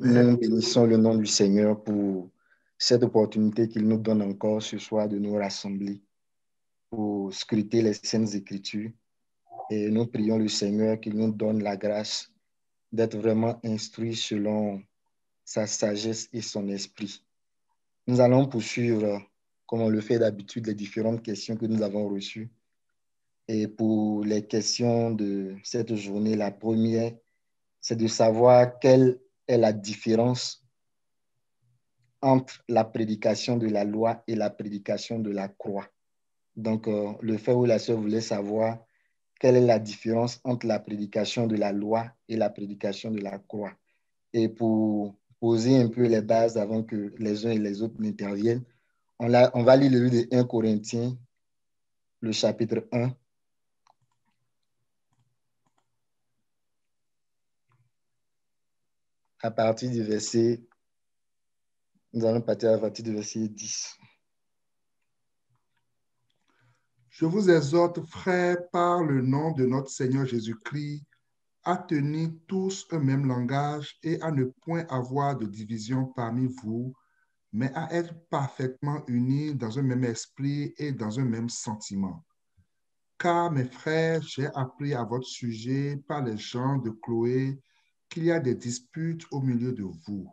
Nous bénissons le nom du Seigneur pour cette opportunité qu'il nous donne encore ce soir de nous rassembler pour scruter les Saintes Écritures. Et nous prions le Seigneur qu'il nous donne la grâce d'être vraiment instruits selon sa sagesse et son esprit. Nous allons poursuivre, comme on le fait d'habitude, les différentes questions que nous avons reçues. Et pour les questions de cette journée, la première, c'est de savoir quelle est la différence entre la prédication de la loi et la prédication de la croix. Donc, le frère ou la sœur voulait savoir quelle est la différence entre la prédication de la loi et la prédication de la croix. Et pour poser un peu les bases avant que les uns et les autres n'interviennent, on va lire le livre de 1 Corinthiens, le chapitre 1. À partir du verset, nous allons partir à partir du verset 10. Je vous exhorte, frères, par le nom de notre Seigneur Jésus-Christ, à tenir tous un même langage et à ne point avoir de division parmi vous, mais à être parfaitement unis dans un même esprit et dans un même sentiment. Car, mes frères, j'ai appris à votre sujet par les gens de Chloé qu'il y a des disputes au milieu de vous.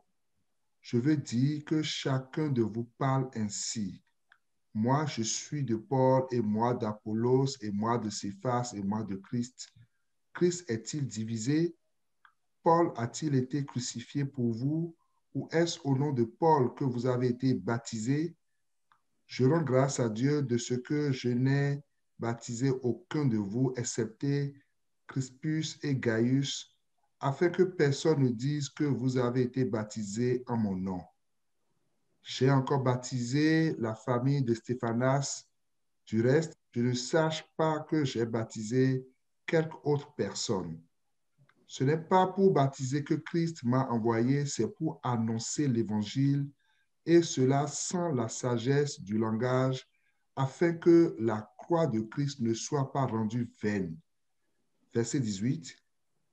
Je veux dire que chacun de vous parle ainsi. Moi, je suis de Paul, et moi d'Apollos, et moi de Céphas, et moi de Christ. Christ est-il divisé? Paul a-t-il été crucifié pour vous? Ou est-ce au nom de Paul que vous avez été baptisés? Je rends grâce à Dieu de ce que je n'ai baptisé aucun de vous, excepté Crispus et Gaius, afin que personne ne dise que vous avez été baptisés en mon nom. J'ai encore baptisé la famille de Stéphanas. Du reste, je ne sache pas que j'ai baptisé quelque autre personne. Ce n'est pas pour baptiser que Christ m'a envoyé, c'est pour annoncer l'Évangile, et cela sans la sagesse du langage, afin que la croix de Christ ne soit pas rendue vaine. Verset 18.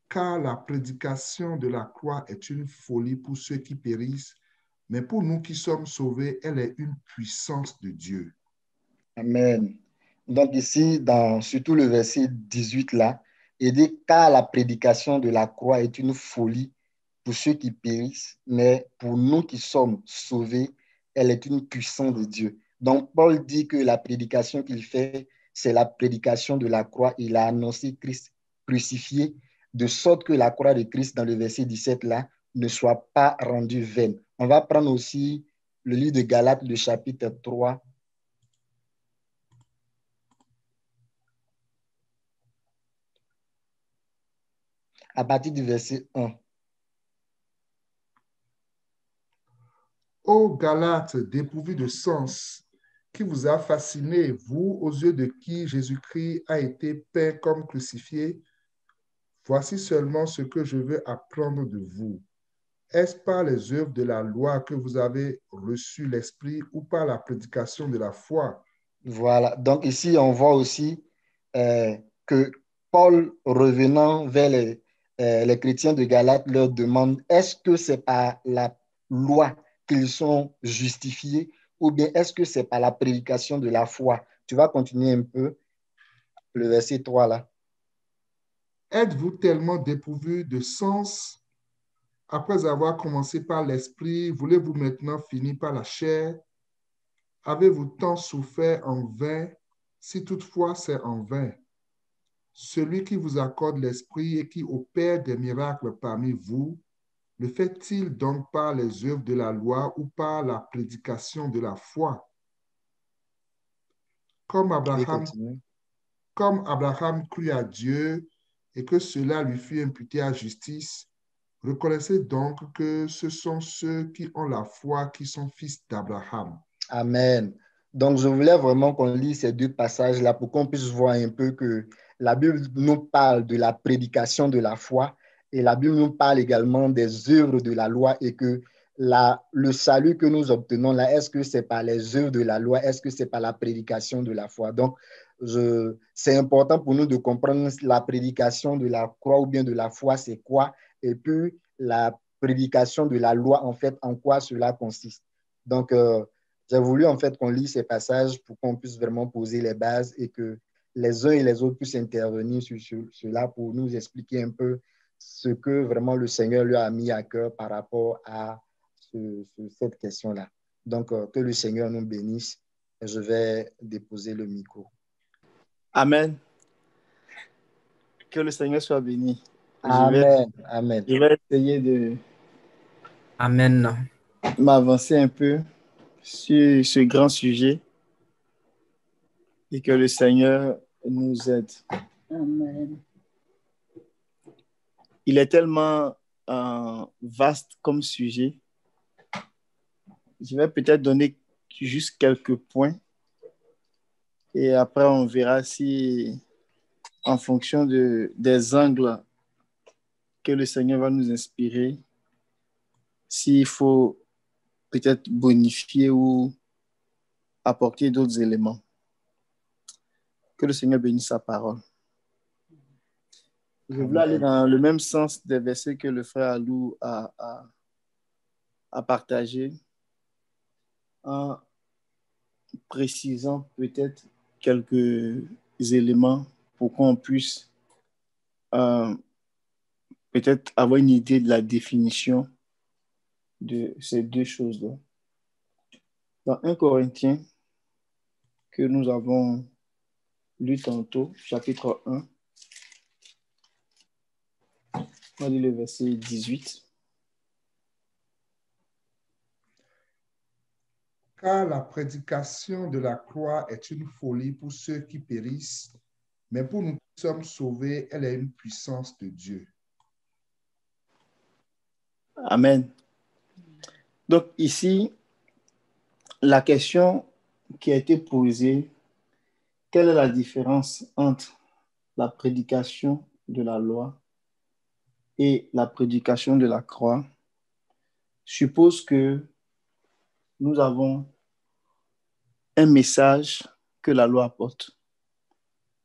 Car la prédication de la croix est une folie pour ceux qui périssent, mais pour nous qui sommes sauvés, elle est une puissance de Dieu. Amen. Donc ici, surtout le verset 18 là, il dit car la prédication de la croix est une folie pour ceux qui périssent, mais pour nous qui sommes sauvés, elle est une puissance de Dieu. Donc Paul dit que la prédication qu'il fait, c'est la prédication de la croix. Il a annoncé Christ crucifié, de sorte que la croix de Christ, dans le verset 17 là, ne soit pas rendue vaine. On va prendre aussi le livre de Galates, le chapitre 3. À partir du verset 1. Ô Galates, dépourvus de sens, qui vous a fasciné, vous, aux yeux de qui Jésus-Christ a été peint comme crucifié? Voici seulement ce que je veux apprendre de vous. Est-ce par les œuvres de la loi que vous avez reçu l'Esprit ou par la prédication de la foi? Voilà. Donc ici, on voit aussi que Paul, revenant vers les chrétiens de Galate, leur demande, est-ce que c'est par la loi qu'ils sont justifiés ou bien est-ce que c'est par la prédication de la foi? Tu vas continuer un peu le verset 3 là. Êtes-vous tellement dépourvus de sens? Après avoir commencé par l'Esprit, voulez-vous maintenant finir par la chair? Avez-vous tant souffert en vain, si toutefois c'est en vain? Celui qui vous accorde l'Esprit et qui opère des miracles parmi vous, le fait-il donc par les œuvres de la loi ou par la prédication de la foi? Comme Tu peux Abraham, continuer. comme Abraham crut à Dieu et que cela lui fut imputé à justice, reconnaissez donc que ce sont ceux qui ont la foi qui sont fils d'Abraham. Amen. Donc, je voulais vraiment qu'on lise ces deux passages-là pour qu'on puisse voir un peu que la Bible nous parle de la prédication de la foi et la Bible nous parle également des œuvres de la loi et que le salut que nous obtenons là, est-ce que c'est par les œuvres de la loi, est-ce que c'est par la prédication de la foi? Donc, c'est important pour nous de comprendre la prédication de la croix ou bien de la foi, c'est quoi? Et puis, prédication de la loi, en fait, en quoi cela consiste. Donc, j'ai voulu en fait qu'on lise ces passages pour qu'on puisse vraiment poser les bases et que les uns et les autres puissent intervenir sur cela pour nous expliquer un peu ce que vraiment le Seigneur lui a mis à cœur par rapport à cette question-là. Donc, que le Seigneur nous bénisse. Je vais déposer le micro. Amen. Que le Seigneur soit béni. Amen. Amen. Je vais essayer de Amen. m'avancer un peu sur ce grand sujet et que le Seigneur nous aide. Amen. Il est tellement vaste comme sujet. Je vais peut-être donner juste quelques points et après on verra si, en fonction des angles que le Seigneur va nous inspirer, s'il faut peut-être bonifier ou apporter d'autres éléments. Que le Seigneur bénisse sa parole. Je voulais aller dans le même sens des versets que le frère Alou a partagé, en précisant peut-être quelques éléments pour qu'on puisse peut-être avoir une idée de la définition de ces deux choses-là. Dans 1 Corinthiens, que nous avons lu tantôt, chapitre 1, on lit le verset 18. Car la prédication de la croix est une folie pour ceux qui périssent, mais pour nous qui sommes sauvés, elle est une puissance de Dieu. Amen. Donc ici, la question qui a été posée, quelle est la différence entre la prédication de la loi et la prédication de la croix, suppose que nous avons un message que la loi apporte.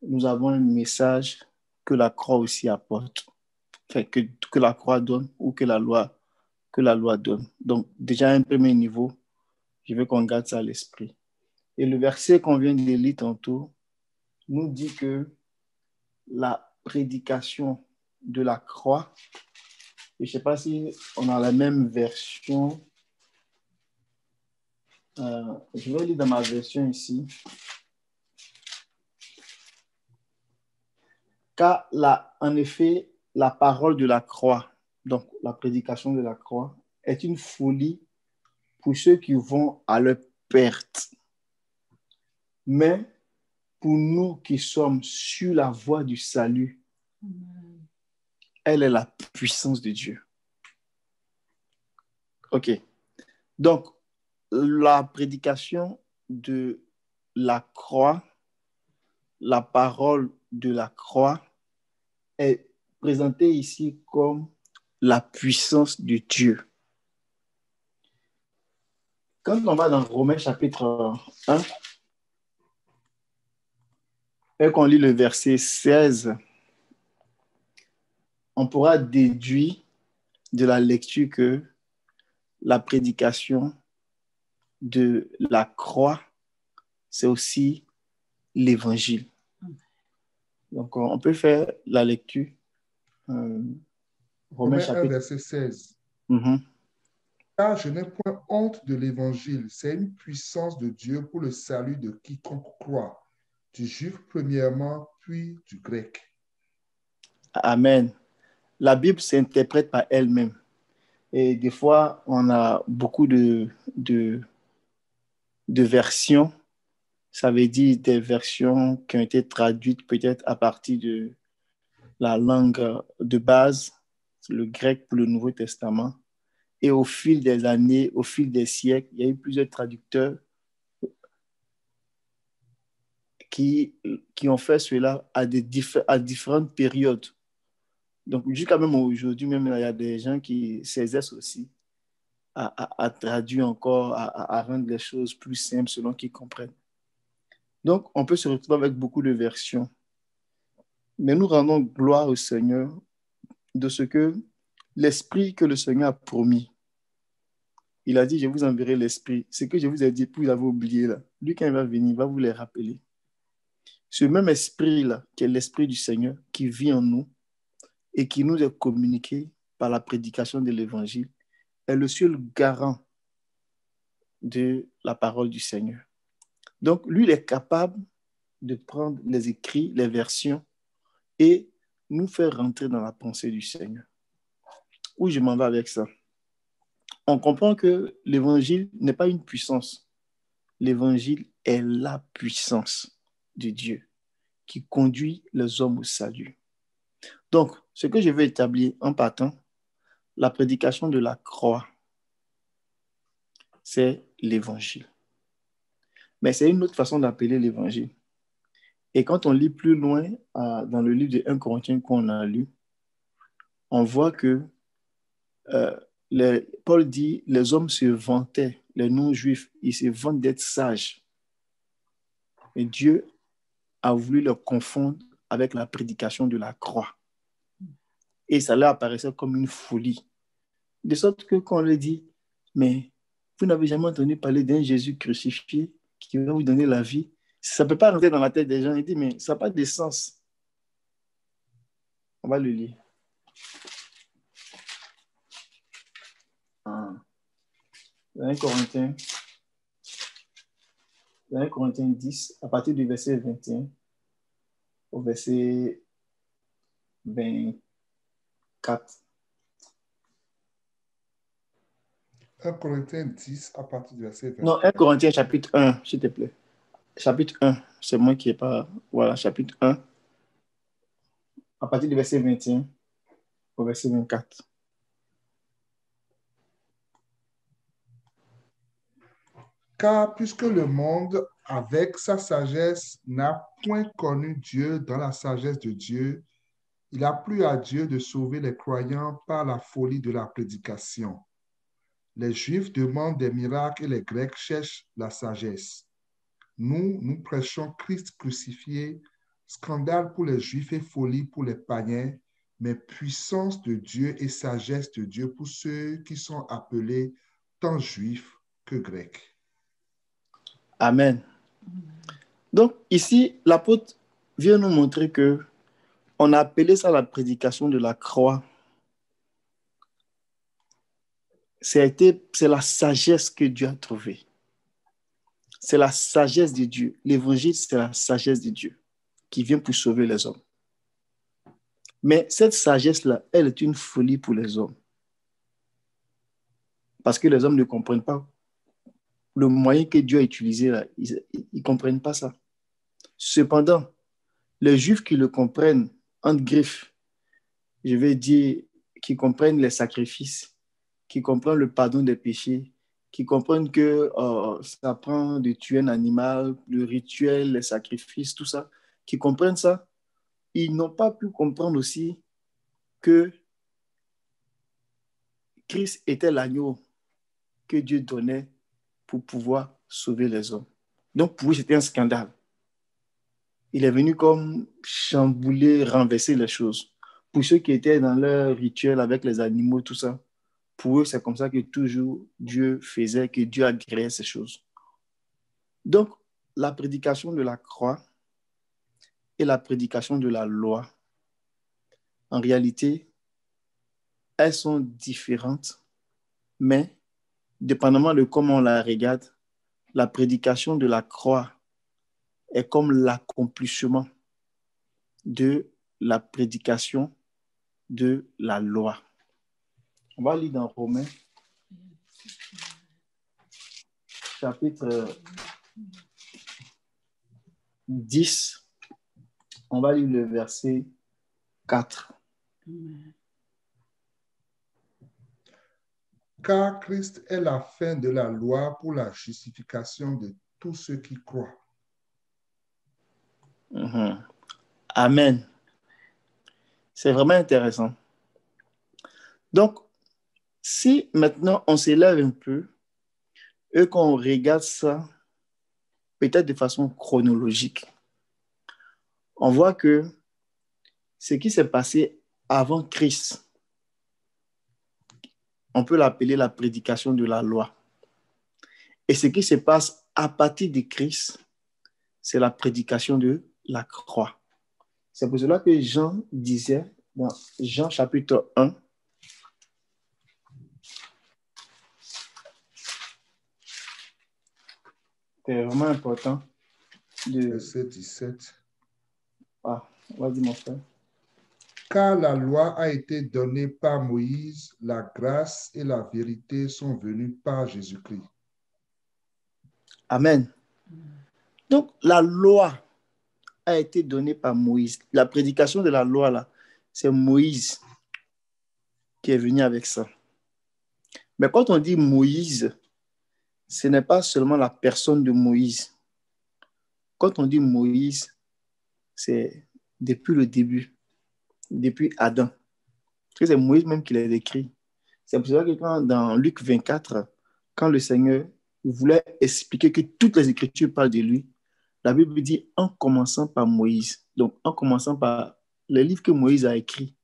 Nous avons un message que la croix aussi apporte. Enfin, que la croix donne ou que la loi donne. Donc, déjà, à un premier niveau, je veux qu'on garde ça à l'esprit. Et le verset qu'on vient de lire tantôt nous dit que la prédication de la croix, et je ne sais pas si on a la même version. Je vais lire dans ma version ici. Car en effet, la parole de la croix, donc la prédication de la croix, est une folie pour ceux qui vont à leur perte. Mais pour nous qui sommes sur la voie du salut, elle est la puissance de Dieu. OK. Donc, la prédication de la croix, la parole de la croix, est présentée ici comme la puissance de Dieu. Quand on va dans Romains chapitre 1, et qu'on lit le verset 16, on pourra déduire de la lecture que la prédication de la croix, c'est aussi l'évangile. Donc, on peut faire la lecture. Romains 1, verset 16. Car je n'ai point honte de l'évangile, c'est une puissance de Dieu pour le salut de quiconque croit, du juif premièrement, puis du grec. Amen. La Bible s'interprète par elle-même. Et des fois, on a beaucoup de versions. Ça veut dire des versions qui ont été traduites peut-être à partir de la langue de base, le grec pour le Nouveau Testament. Et au fil des années, au fil des siècles, il y a eu plusieurs traducteurs qui ont fait cela à différentes périodes. Donc, jusqu'à même aujourd'hui, même, il y a des gens qui s'exercent aussi à traduire encore, à rendre les choses plus simples selon qu'ils comprennent. Donc, on peut se retrouver avec beaucoup de versions. Mais nous rendons gloire au Seigneur de ce que l'esprit que le Seigneur a promis. Il a dit, je vous enverrai l'esprit. Ce que je vous ai dit, puis vous l'avez oublié là. Lui, quand il va venir, il va vous les rappeler. Ce même esprit-là, qui est l'esprit du Seigneur, qui vit en nous et qui nous est communiqué par la prédication de l'Évangile, est le seul garant de la parole du Seigneur. Donc, lui, il est capable de prendre les écrits, les versions et nous faire rentrer dans la pensée du Seigneur. Où je m'en vais avec ça? On comprend que l'Évangile n'est pas une puissance. L'Évangile est la puissance de Dieu qui conduit les hommes au salut. Donc, ce que je veux établir en partant, la prédication de la croix, c'est l'Évangile. Mais c'est une autre façon d'appeler l'Évangile. Et quand on lit plus loin dans le livre de 1 Corinthiens qu'on a lu, on voit que Paul dit, les hommes se vantaient, les non-juifs, ils se vantent d'être sages. Et Dieu a voulu leur confondre avec la prédication de la croix. Et ça leur apparaissait comme une folie. De sorte que quand on leur dit, mais vous n'avez jamais entendu parler d'un Jésus crucifié qui va vous donner la vie, ça ne peut pas rentrer dans la tête des gens. Ils disent, mais ça n'a pas de sens. On va le lire. 1 Corinthiens 10, à partir du verset 21 au verset 24. 1 Corinthiens 10, à partir du verset 24. Non, 1 Corinthiens chapitre 1, s'il te plaît. Chapitre 1, c'est moi qui n'ai pas... Voilà, chapitre 1, à partir du verset 21 au verset 24. Car puisque le monde, avec sa sagesse, n'a point connu Dieu dans la sagesse de Dieu, il a plu à Dieu de sauver les croyants par la folie de la prédication. Les Juifs demandent des miracles et les Grecs cherchent la sagesse. Nous prêchons Christ crucifié, scandale pour les Juifs et folie pour les païens, mais puissance de Dieu et sagesse de Dieu pour ceux qui sont appelés tant Juifs que Grecs. Amen. Donc, ici, l'apôtre vient nous montrer que on a appelé ça la prédication de la croix. C'est la sagesse que Dieu a trouvée. C'est la sagesse de Dieu. L'évangile, c'est la sagesse de Dieu qui vient pour sauver les hommes. Mais cette sagesse-là, elle est une folie pour les hommes. Parce que les hommes ne comprennent pas le moyen que Dieu a utilisé là. Ils ne comprennent pas ça. Cependant, les Juifs qui le comprennent, entre griffes, je vais dire, qui comprennent les sacrifices, qui comprennent le pardon des péchés, qui comprennent que ça prend de tuer un animal, le rituel, les sacrifices, tout ça, qui comprennent ça, ils n'ont pas pu comprendre aussi que Christ était l'agneau que Dieu donnait pour pouvoir sauver les hommes. Donc pour eux, c'était un scandale. Il est venu comme chambouler, renverser les choses. Pour ceux qui étaient dans leur rituel avec les animaux, tout ça, pour eux, c'est comme ça que toujours Dieu faisait, que Dieu agréait ces choses. Donc, la prédication de la croix et la prédication de la loi, en réalité, elles sont différentes, mais dépendamment de comment on la regarde, la prédication de la croix est comme l'accomplissement de la prédication de la loi. On va lire dans Romains, chapitre 10. On va lire le verset 4. Car Christ est la fin de la loi pour la justification de tous ceux qui croient. Amen. C'est vraiment intéressant. Donc, si maintenant on s'élève un peu et qu'on regarde ça, peut-être de façon chronologique, on voit que ce qui s'est passé avant Christ on peut l'appeler la prédication de la loi. Et ce qui se passe à partir de Christ, c'est la prédication de la croix. C'est pour cela que Jean disait dans Jean chapitre 1, c'est vraiment important de... Verset 17. Ah, vas-y mon frère. Car la loi a été donnée par Moïse, la grâce et la vérité sont venues par Jésus-Christ. Amen. Donc, la loi a été donnée par Moïse. La prédication de la loi, là, c'est Moïse qui est venu avec ça. Mais quand on dit Moïse, ce n'est pas seulement la personne de Moïse. Quand on dit Moïse, c'est depuis le début, depuis Adam. Parce que c'est Moïse même qui l'a décrit. C'est pour cela que dans Luc 24, quand le Seigneur voulait expliquer que toutes les Écritures parlent de lui, la Bible dit en commençant par Moïse. Donc, en commençant par les livres que Moïse a écrits,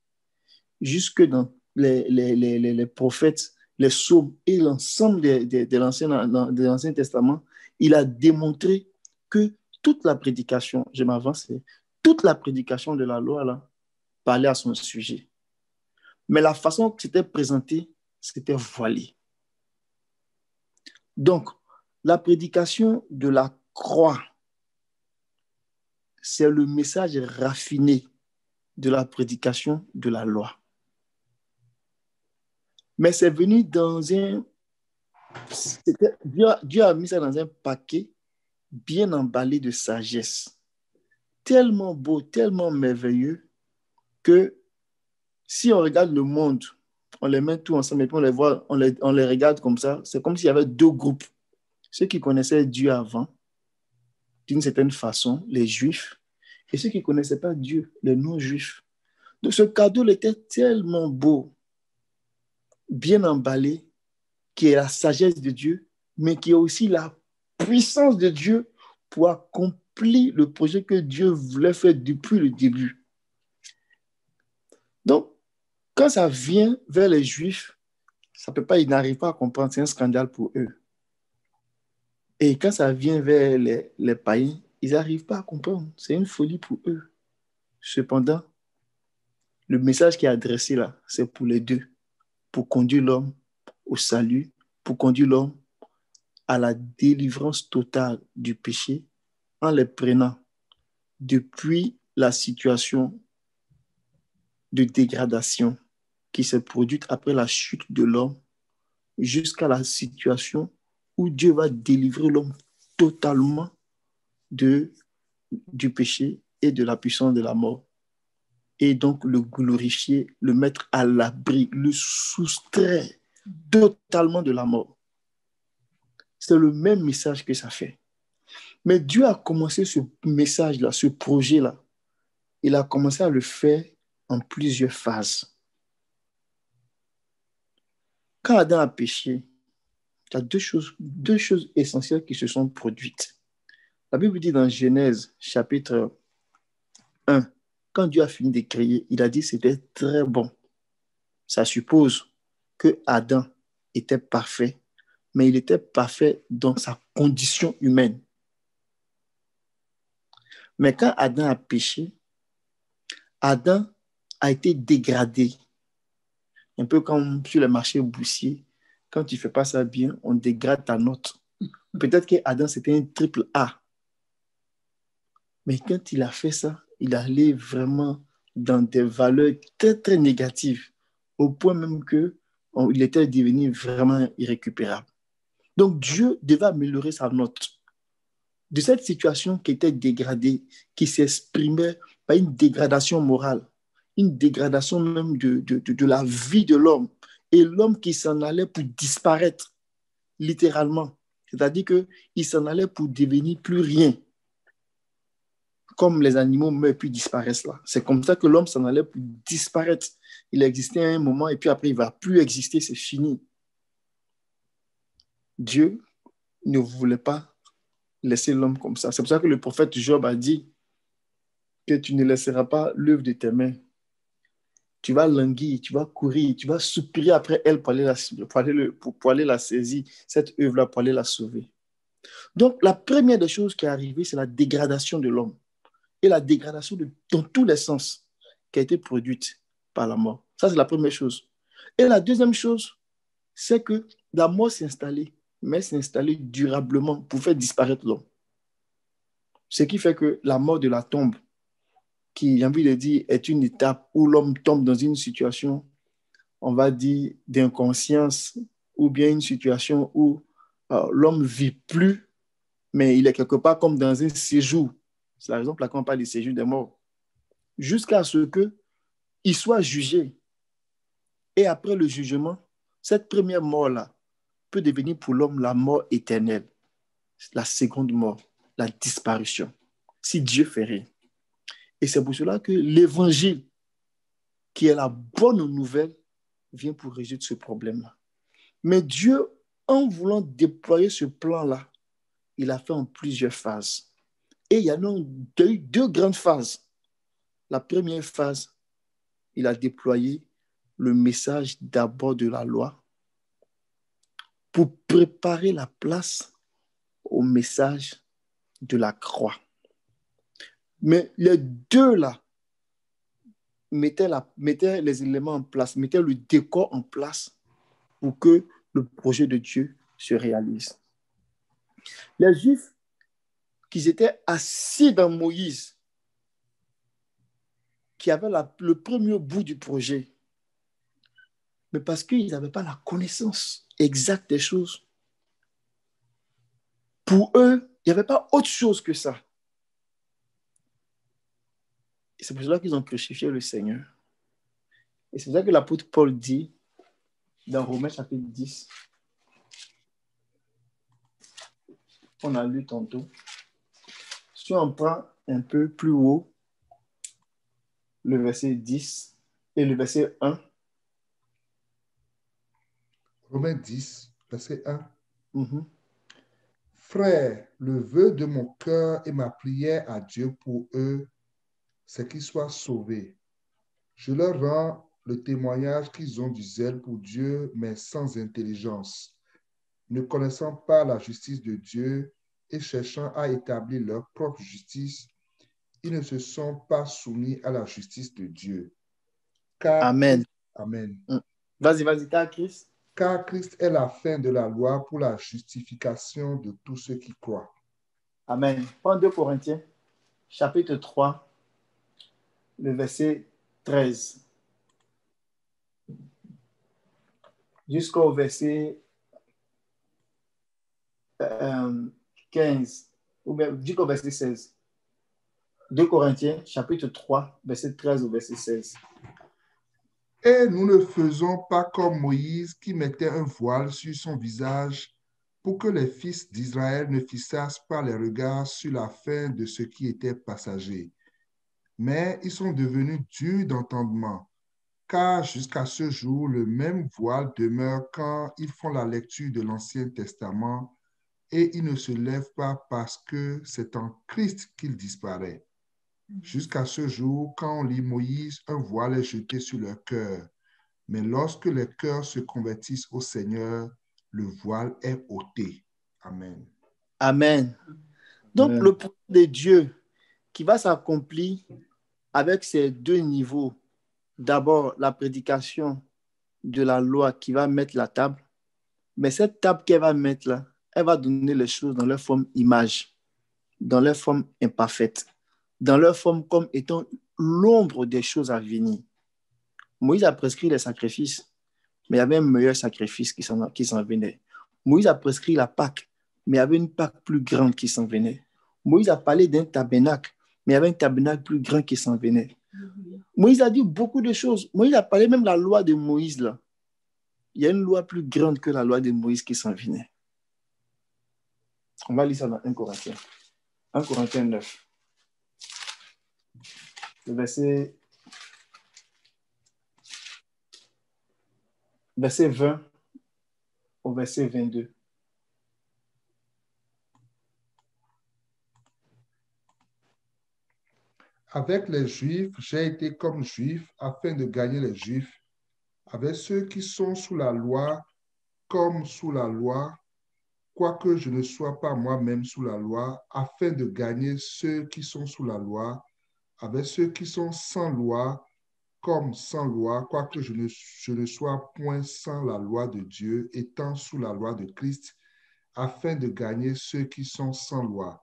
jusque dans les prophètes, les psaumes et l'ensemble de l'Ancien Testament, il a démontré que toute la prédication, je m'avance, toute la prédication de la loi là, parlait à son sujet. Mais la façon que c'était présenté, c'était voilé. Donc, la prédication de la croix, c'est le message raffiné de la prédication de la loi. Mais c'est venu dans un... Dieu a mis ça dans un paquet bien emballé de sagesse. Tellement beau, tellement merveilleux que si on regarde le monde, on les met tous ensemble et puis on les voit, on les regarde comme ça, c'est comme s'il y avait deux groupes. Ceux qui connaissaient Dieu avant, d'une certaine façon, les Juifs, et ceux qui ne connaissaient pas Dieu, les non-Juifs. Donc ce cadeau était tellement beau, bien emballé, qui est la sagesse de Dieu, mais qui est aussi la puissance de Dieu pour accomplir le projet que Dieu voulait faire depuis le début. Donc, quand ça vient vers les Juifs, ça peut pas, ils n'arrivent pas à comprendre, c'est un scandale pour eux. Et quand ça vient vers les païens, ils n'arrivent pas à comprendre, c'est une folie pour eux. Cependant, le message qui est adressé là, c'est pour les deux, pour conduire l'homme au salut, pour conduire l'homme à la délivrance totale du péché en les prenant depuis la situation de dégradation qui s'est produite après la chute de l'homme jusqu'à la situation où Dieu va délivrer l'homme totalement du péché et de la puissance de la mort. Et donc le glorifier, le mettre à l'abri, le soustraire totalement de la mort. C'est le même message que ça fait. Mais Dieu a commencé ce message-là, ce projet-là. Il a commencé à le faire en plusieurs phases. Quand Adam a péché, il y a deux choses essentielles qui se sont produites. La Bible dit dans Genèse, chapitre 1, quand Dieu a fini de créer, il a dit que c'était très bon. Ça suppose que Adam était parfait, mais il était parfait dans sa condition humaine. Mais quand Adam a péché, Adam a été dégradé. Un peu comme sur le marché boursier, quand tu ne fais pas ça bien, on dégrade ta note. Peut-être qu'Adam, c'était un triple A. Mais quand il a fait ça, il allait vraiment dans des valeurs très, très négatives, au point même qu'il était devenu vraiment irrécupérable. Donc Dieu devait améliorer sa note. De cette situation qui était dégradée, qui s'exprimait par une dégradation morale, une dégradation même de la vie de l'homme, et l'homme qui s'en allait pour disparaître, littéralement. C'est-à-dire qu'il s'en allait pour devenir plus rien. Comme les animaux meurent puis disparaissent là. C'est comme ça que l'homme s'en allait pour disparaître. Il existait à un moment et puis après il ne va plus exister, c'est fini. Dieu ne voulait pas laisser l'homme comme ça. C'est pour ça que le prophète Job a dit que tu ne laisseras pas l'œuvre de tes mains tu vas languir, tu vas courir, tu vas soupirer après elle pour aller la saisir, cette œuvre-là, pour aller la sauver. Donc, la première des choses qui est arrivée, c'est la dégradation de l'homme et la dégradation dans tous les sens qui a été produite par la mort. Ça, c'est la première chose. Et la deuxième chose, c'est que la mort s'est installée, mais s'est installée durablement pour faire disparaître l'homme. Ce qui fait que la mort de la tombe, qui, j'ai envie de dire, est une étape où l'homme tombe dans une situation, on va dire, d'inconscience, ou bien une situation où l'homme ne vit plus, mais il est quelque part comme dans un séjour. C'est la raison pour laquelle on parle du séjour des morts. Jusqu'à ce qu'il soit jugé. Et après le jugement, cette première mort-là peut devenir pour l'homme la mort éternelle, la seconde mort, la disparition, si Dieu fait rien. Et c'est pour cela que l'évangile, qui est la bonne nouvelle, vient pour résoudre ce problème-là. Mais Dieu, en voulant déployer ce plan-là, il a fait en plusieurs phases. Et il y a eu deux grandes phases. La première phase, il a déployé le message d'abord de la loi pour préparer la place au message de la croix. Mais les deux là mettaient les éléments en place, mettaient le décor en place pour que le projet de Dieu se réalise. Les Juifs qui étaient assis dans Moïse, qui avaient le premier bout du projet, mais parce qu'ils n'avaient pas la connaissance exacte des choses, pour eux, il n'y avait pas autre chose que ça. Et c'est pour cela qu'ils ont crucifié le Seigneur. Et c'est pour ça que l'apôtre Paul dit, dans Romains chapitre 10, on a lu tantôt, si on prend un peu plus haut, le verset 10 et le verset 1. Romains 10, verset 1. Mm-hmm. Frères, le vœu de mon cœur et ma prière à Dieu pour eux, c'est qu'ils soient sauvés. Je leur rends le témoignage qu'ils ont du zèle pour Dieu, mais sans intelligence, ne connaissant pas la justice de Dieu et cherchant à établir leur propre justice, ils ne se sont pas soumis à la justice de Dieu. Car Amen. Amen. Vas-y, car Christ. Car Christ est la fin de la loi pour la justification de tous ceux qui croient. Amen. Prends 2 Corinthiens, chapitre 3, le verset 13. Jusqu'au verset 15, ou bien jusqu'au verset 16. 2 Corinthiens, chapitre 3, verset 13 au verset 16. Et nous ne faisons pas comme Moïse qui mettait un voile sur son visage pour que les fils d'Israël ne fixassent pas les regards sur la fin de ce qui était passager. Mais ils sont devenus durs d'entendement, car jusqu'à ce jour, le même voile demeure quand ils font la lecture de l'Ancien Testament et ils ne se lèvent pas parce que c'est en Christ qu'il disparaît. Jusqu'à ce jour, quand on lit Moïse, un voile est jeté sur leur cœur. Mais lorsque les cœurs se convertissent au Seigneur, le voile est ôté. Amen. Amen. Donc, Amen. le projet de Dieu qui va s'accomplir avec ces deux niveaux. D'abord, la prédication de la loi qui va mettre la table. Mais cette table qu'elle va mettre là, elle va donner les choses dans leur forme image, dans leur forme imparfaite, dans leur forme comme étant l'ombre des choses à venir. Moïse a prescrit les sacrifices, mais il y avait un meilleur sacrifice qui s'en venait. Moïse a prescrit la Pâque, mais il y avait une Pâque plus grande qui s'en venait. Moïse a parlé d'un tabernacle, mais il y avait un tabernacle plus grand qui s'en venait. Moïse a dit beaucoup de choses. Moïse a parlé même de la loi de Moïse là. Il y a une loi plus grande que la loi de Moïse qui s'en venait. On va lire ça dans 1 Corinthiens. 1 Corinthiens 9. Le verset 20 au verset 22. Avec les Juifs, j'ai été comme Juif afin de gagner les Juifs. Avec ceux qui sont sous la loi, comme sous la loi, quoique je ne sois pas moi-même sous la loi, afin de gagner ceux qui sont sous la loi. Avec ceux qui sont sans loi, comme sans loi, quoique je ne sois point sans la loi de Dieu, étant sous la loi de Christ, afin de gagner ceux qui sont sans loi.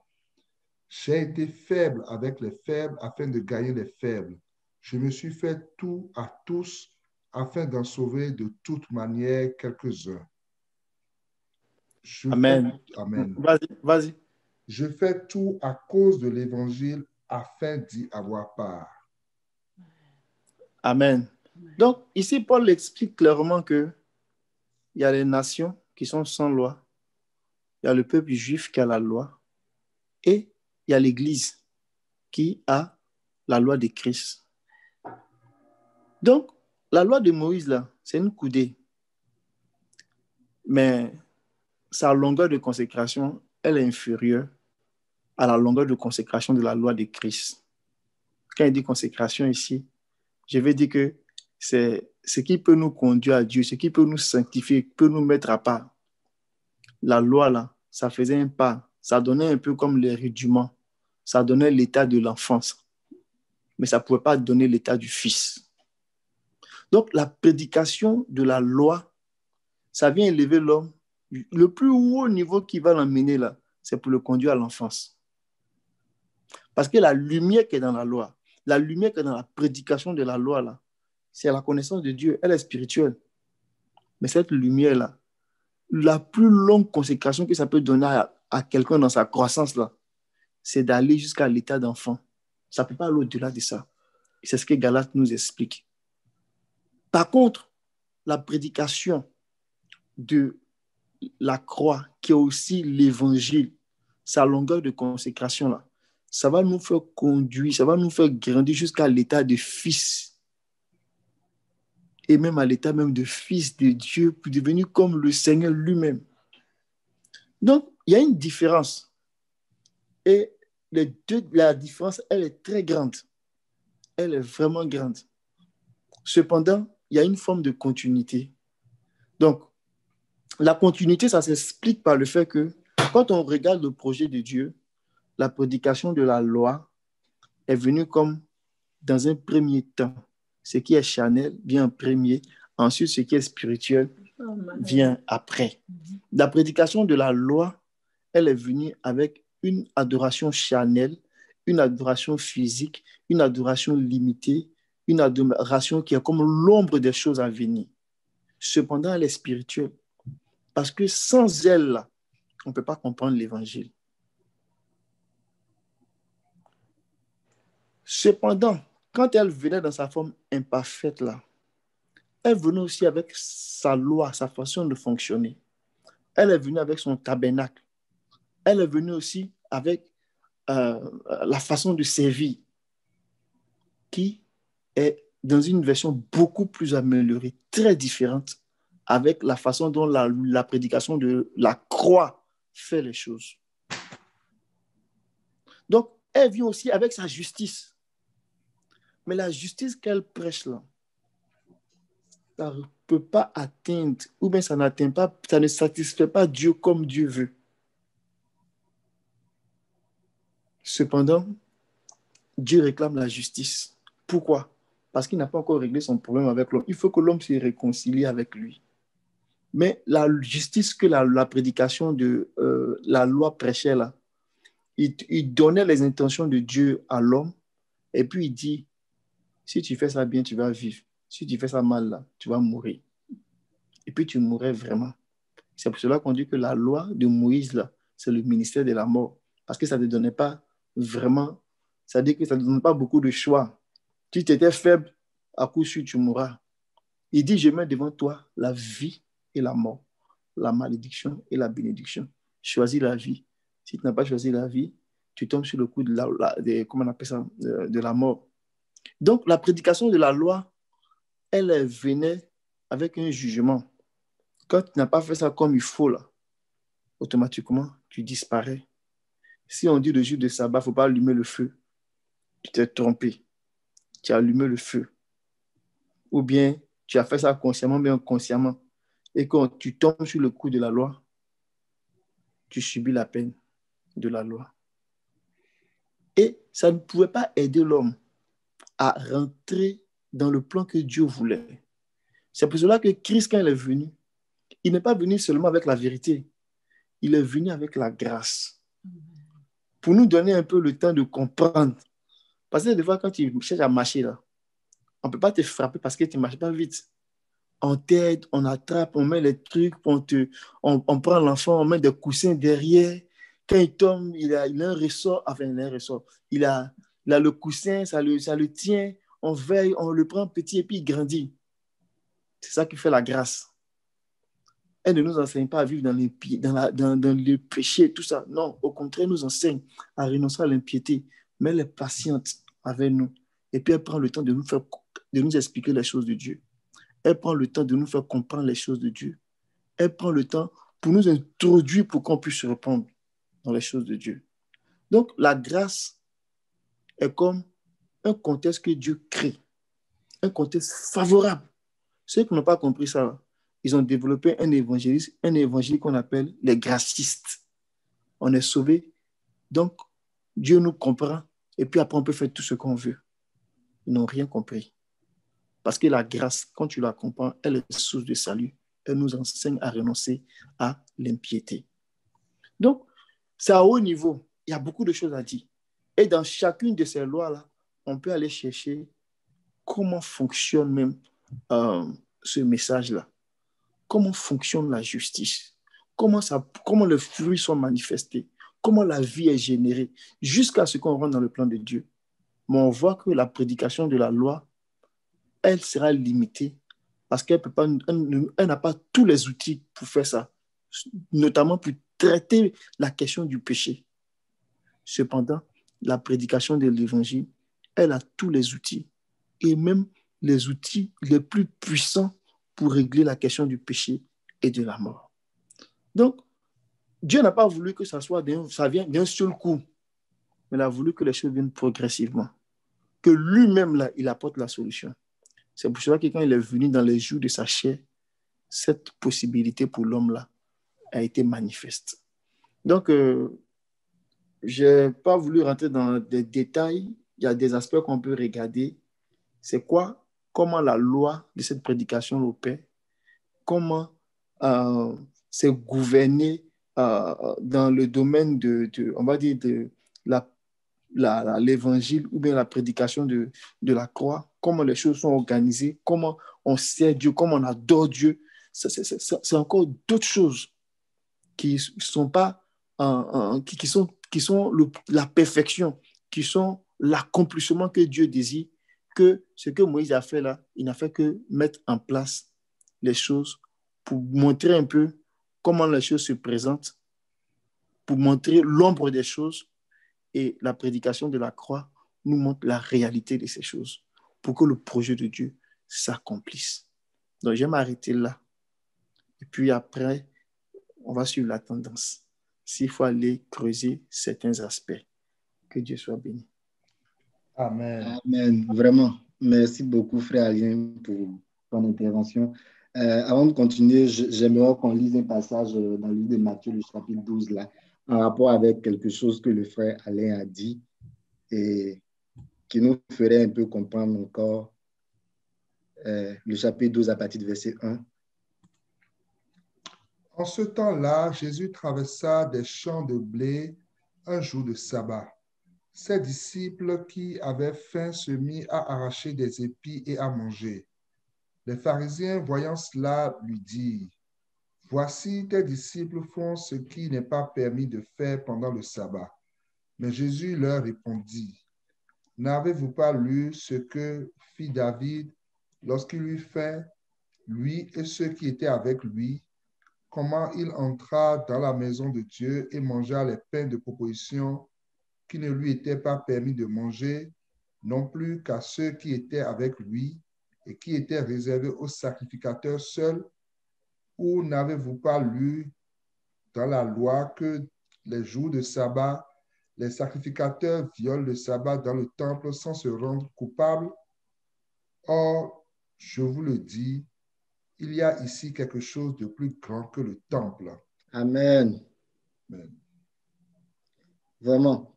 J'ai été faible avec les faibles afin de gagner les faibles. Je me suis fait tout à tous afin d'en sauver de toute manière quelques-uns. Amen. Amen. Vas-y, vas-y. Je fais tout à cause de l'Évangile afin d'y avoir part. Amen. Donc, ici, Paul explique clairement qu'il y a les nations qui sont sans loi, il y a le peuple juif qui a la loi, et il y a l'Église qui a la loi de Christ. Donc, la loi de Moïse, là, c'est une coudée. Mais sa longueur de consécration, elle est inférieure à la longueur de consécration de la loi de Christ. Quand il dit consécration ici, je veux dire que c'est ce qui peut nous conduire à Dieu, ce qui peut nous sanctifier, peut nous mettre à part. La loi, là, ça faisait un pas. Ça donnait un peu comme les rudiments. Ça donnait l'état de l'enfance. Mais ça ne pouvait pas donner l'état du fils. Donc, la prédication de la loi, ça vient élever l'homme. Le plus haut niveau qui va l'emmener, là, c'est pour le conduire à l'enfance. Parce que la lumière qui est dans la loi, la lumière qui est dans la prédication de la loi, là, c'est la connaissance de Dieu. Elle est spirituelle. Mais cette lumière-là, la plus longue consécration que ça peut donner à quelqu'un dans sa croissance, là, c'est d'aller jusqu'à l'état d'enfant. Ça ne peut pas aller au-delà de ça. Et c'est ce que Galate nous explique. Par contre, la prédication de la croix, qui est aussi l'évangile, sa longueur de consécration, là, ça va nous faire conduire, ça va nous faire grandir jusqu'à l'état de fils. Et même à l'état même de fils de Dieu, pour devenir comme le Seigneur lui-même. Donc, il y a une différence. Et la différence, elle est très grande. Elle est vraiment grande. Cependant, il y a une forme de continuité. Donc, la continuité, ça s'explique par le fait que quand on regarde le projet de Dieu, la prédication de la loi est venue comme dans un premier temps. Ce qui est charnel vient en premier. Ensuite, ce qui est spirituel vient après. La prédication de la loi, elle est venue avec une adoration charnelle, une adoration physique, une adoration limitée, une adoration qui est comme l'ombre des choses à venir. Cependant, elle est spirituelle. Parce que sans elle, on ne peut pas comprendre l'évangile. Cependant, quand elle venait dans sa forme imparfaite, là, elle venait aussi avec sa loi, sa façon de fonctionner. Elle est venue avec son tabernacle. Elle est venue aussi avec la façon de servir, qui est dans une version beaucoup plus améliorée, très différente, avec la façon dont la prédication de la croix fait les choses. Donc, elle vient aussi avec sa justice. Mais la justice qu'elle prêche là, ça ne peut pas atteindre, ou bien ça n'atteint pas, ça ne satisfait pas Dieu comme Dieu veut. Cependant, Dieu réclame la justice. Pourquoi? Parce qu'il n'a pas encore réglé son problème avec l'homme. Il faut que l'homme se réconcilie avec lui. Mais la justice que la prédication de la loi prêchait là, il donnait les intentions de Dieu à l'homme et puis il dit, si tu fais ça bien, tu vas vivre. Si tu fais ça mal, là, tu vas mourir. Et puis tu mourrais vraiment. C'est pour cela qu'on dit que la loi de Moïse, là, c'est le ministère de la mort. Parce que ça ne te donnait pas vraiment, ça dit que ça ne te donne pas beaucoup de choix. Si tu étais faible, à coup sûr, tu mourras. Il dit, je mets devant toi la vie et la mort, la malédiction et la bénédiction. Choisis la vie. Si tu n'as pas choisi la vie, tu tombes sur le coup comment on appelle ça, de la mort. Donc, la prédication de la loi, elle venait avec un jugement. Quand tu n'as pas fait ça comme il faut, là, automatiquement, tu disparais. Si on dit le jour de sabbat, il ne faut pas allumer le feu. tu t'es trompé, tu as allumé le feu, ou bien tu as fait ça consciemment, mais inconsciemment, et quand tu tombes sur le coup de la loi, tu subis la peine de la loi. Et ça ne pouvait pas aider l'homme à rentrer dans le plan que Dieu voulait. C'est pour cela que Christ, quand il est venu, il n'est pas venu seulement avec la vérité, il est venu avec la grâce. Pour nous donner un peu le temps de comprendre. Parce que des fois, quand tu cherches à marcher, là, on ne peut pas te frapper parce que tu ne marches pas vite. On t'aide, on attrape, on met les trucs, on prend l'enfant, on met des coussins derrière. Quand il tombe, il a un ressort, enfin, il a un ressort. Il a le coussin, ça le tient, on veille, on le prend petit et puis il grandit. C'est ça qui fait la grâce. Elle ne nous enseigne pas à vivre dans le péché, tout ça. Non, au contraire, elle nous enseigne à renoncer à l'impiété. Mais elle est patiente avec nous. Et puis, elle prend le temps de nous expliquer les choses de Dieu. Elle prend le temps de nous faire comprendre les choses de Dieu. Elle prend le temps pour nous introduire pour qu'on puisse répondre dans les choses de Dieu. Donc, la grâce est comme un contexte que Dieu crée, un contexte favorable. Ceux qui n'ont pas compris ça, ils ont développé un évangile qu'on appelle les gracistes. On est sauvés, donc Dieu nous comprend, et puis après on peut faire tout ce qu'on veut. Ils n'ont rien compris. Parce que la grâce, quand tu la comprends, elle est source de salut. Elle nous enseigne à renoncer à l'impiété. Donc, c'est à haut niveau. Il y a beaucoup de choses à dire. Et dans chacune de ces lois-là, on peut aller chercher comment fonctionne même ce message-là. Comment fonctionne la justice? Comment les fruits sont manifestés? Comment la vie est générée? Jusqu'à ce qu'on rentre dans le plan de Dieu. Mais on voit que la prédication de la loi, elle sera limitée parce qu'elle n'a pas tous les outils pour faire ça, notamment pour traiter la question du péché. Cependant, la prédication de l'évangile, elle a tous les outils, et même les outils les plus puissants pour régler la question du péché et de la mort. Donc, Dieu n'a pas voulu que ça vienne d'un seul coup, mais il a voulu que les choses viennent progressivement, que lui-même, là, il apporte la solution. C'est pour cela que quand il est venu dans les jours de sa chair, cette possibilité pour l'homme-là a été manifeste. Donc, je n'ai pas voulu rentrer dans des détails. Il y a des aspects qu'on peut regarder. C'est quoi? Comment la loi de cette prédication opère? Comment c'est gouverné dans le domaine on va dire, de l'évangile ou bien la prédication de la croix? Comment les choses sont organisées? Comment on sert Dieu? Comment on adore Dieu? C'est encore d'autres choses qui sont pas qui sont la perfection, qui sont l'accomplissement que Dieu désire, que ce que Moïse a fait là, il n'a fait que mettre en place les choses pour montrer un peu comment les choses se présentent, pour montrer l'ombre des choses, et la prédication de la croix nous montre la réalité de ces choses pour que le projet de Dieu s'accomplisse. Donc, je vais m'arrêter là. Et puis après, on va suivre la tendance. S'il faut aller creuser certains aspects. Que Dieu soit béni. Amen. Amen. Vraiment. Merci beaucoup, frère Alien, pour ton intervention. Avant de continuer, j'aimerais qu'on lise un passage dans le livre de Matthieu, le chapitre 12, là, en rapport avec quelque chose que le frère Alain a dit et qui nous ferait un peu comprendre encore le chapitre 12 à partir du verset 1. En ce temps-là, Jésus traversa des champs de blé un jour de sabbat. Ses disciples qui avaient faim se mirent à arracher des épis et à manger. Les pharisiens, voyant cela, lui dirent: « Voici, tes disciples font ce qui n'est pas permis de faire pendant le sabbat. » Mais Jésus leur répondit: « N'avez-vous pas lu ce que fit David lorsqu'il eut faim, lui et ceux qui étaient avec lui, comment il entra dans la maison de Dieu et mangea les pains de proposition qui ne lui étaient pas permis de manger, non plus qu'à ceux qui étaient avec lui et qui étaient réservés aux sacrificateurs seuls? Ou n'avez-vous pas lu dans la loi que les jours de sabbat, les sacrificateurs violent le sabbat dans le temple sans se rendre coupables. Or, je vous le dis, il y a ici quelque chose de plus grand que le temple. Amen. Amen. Vraiment.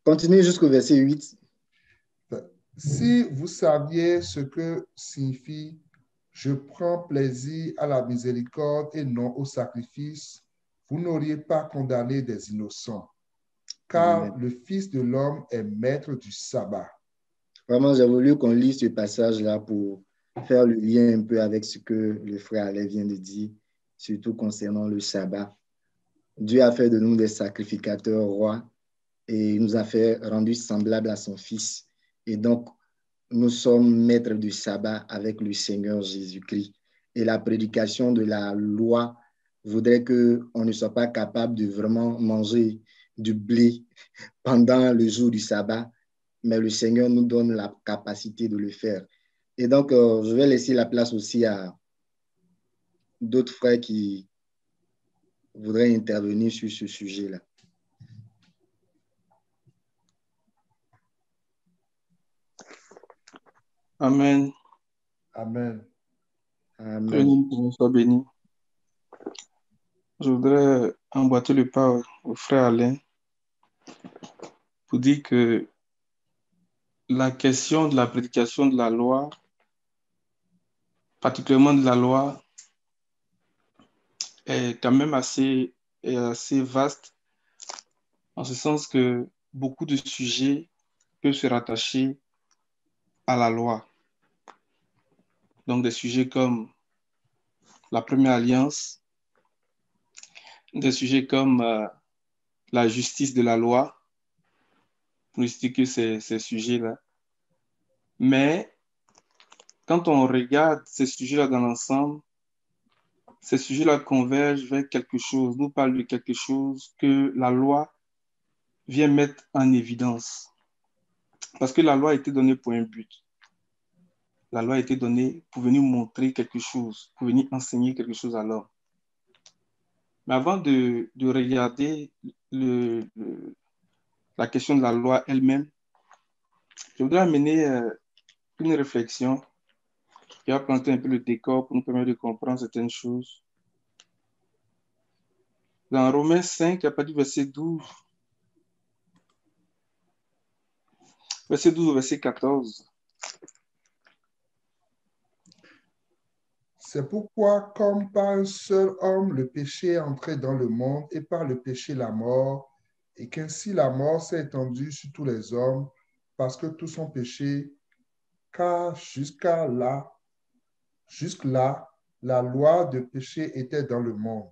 Continue jusqu'au verset 8. Si vous saviez ce que signifie « je prends plaisir à la miséricorde et non au sacrifice », vous n'auriez pas condamné des innocents, car Amen. le Fils de l'homme est maître du sabbat. Vraiment, j'ai voulu qu'on lise ce passage-là pour faire le lien un peu avec ce que le frère Alain vient de dire, surtout concernant le sabbat. Dieu a fait de nous des sacrificateurs rois et il nous a fait rendus semblables à son Fils. Et donc, nous sommes maîtres du sabbat avec le Seigneur Jésus-Christ. Et la prédication de la loi voudrait qu'on ne soit pas capable de vraiment manger du blé pendant le jour du sabbat, mais le Seigneur nous donne la capacité de le faire. Et donc, je vais laisser la place aussi à d'autres frères qui voudraient intervenir sur ce sujet-là. Amen. Amen. Amen. Que nous sois bénis. Je voudrais emboîter le pas au frère Alain pour dire que la question de la prédication de la loi, particulièrement de la loi, est quand même assez vaste, en ce sens que beaucoup de sujets peuvent se rattacher à la loi. Donc des sujets comme la première alliance, des sujets comme la justice de la loi, pour expliquer ces sujets-là. Mais quand on regarde ces sujets-là dans l'ensemble, ces sujets-là convergent vers quelque chose, nous parlent de quelque chose que la loi vient mettre en évidence. Parce que la loi a été donnée pour un but. La loi a été donnée pour venir montrer quelque chose, pour venir enseigner quelque chose à l'homme. Mais avant de regarder la question de la loi elle-même, je voudrais amener une réflexion qui va planter un peu le décor pour nous permettre de comprendre certaines choses. Dans Romains 5, à partir du verset 12, au verset 14. C'est pourquoi, comme par un seul homme, le péché est entré dans le monde et par le péché la mort, et qu'ainsi la mort s'est étendue sur tous les hommes, parce que tous ont péché, car jusque-là, la loi de péché était dans le monde.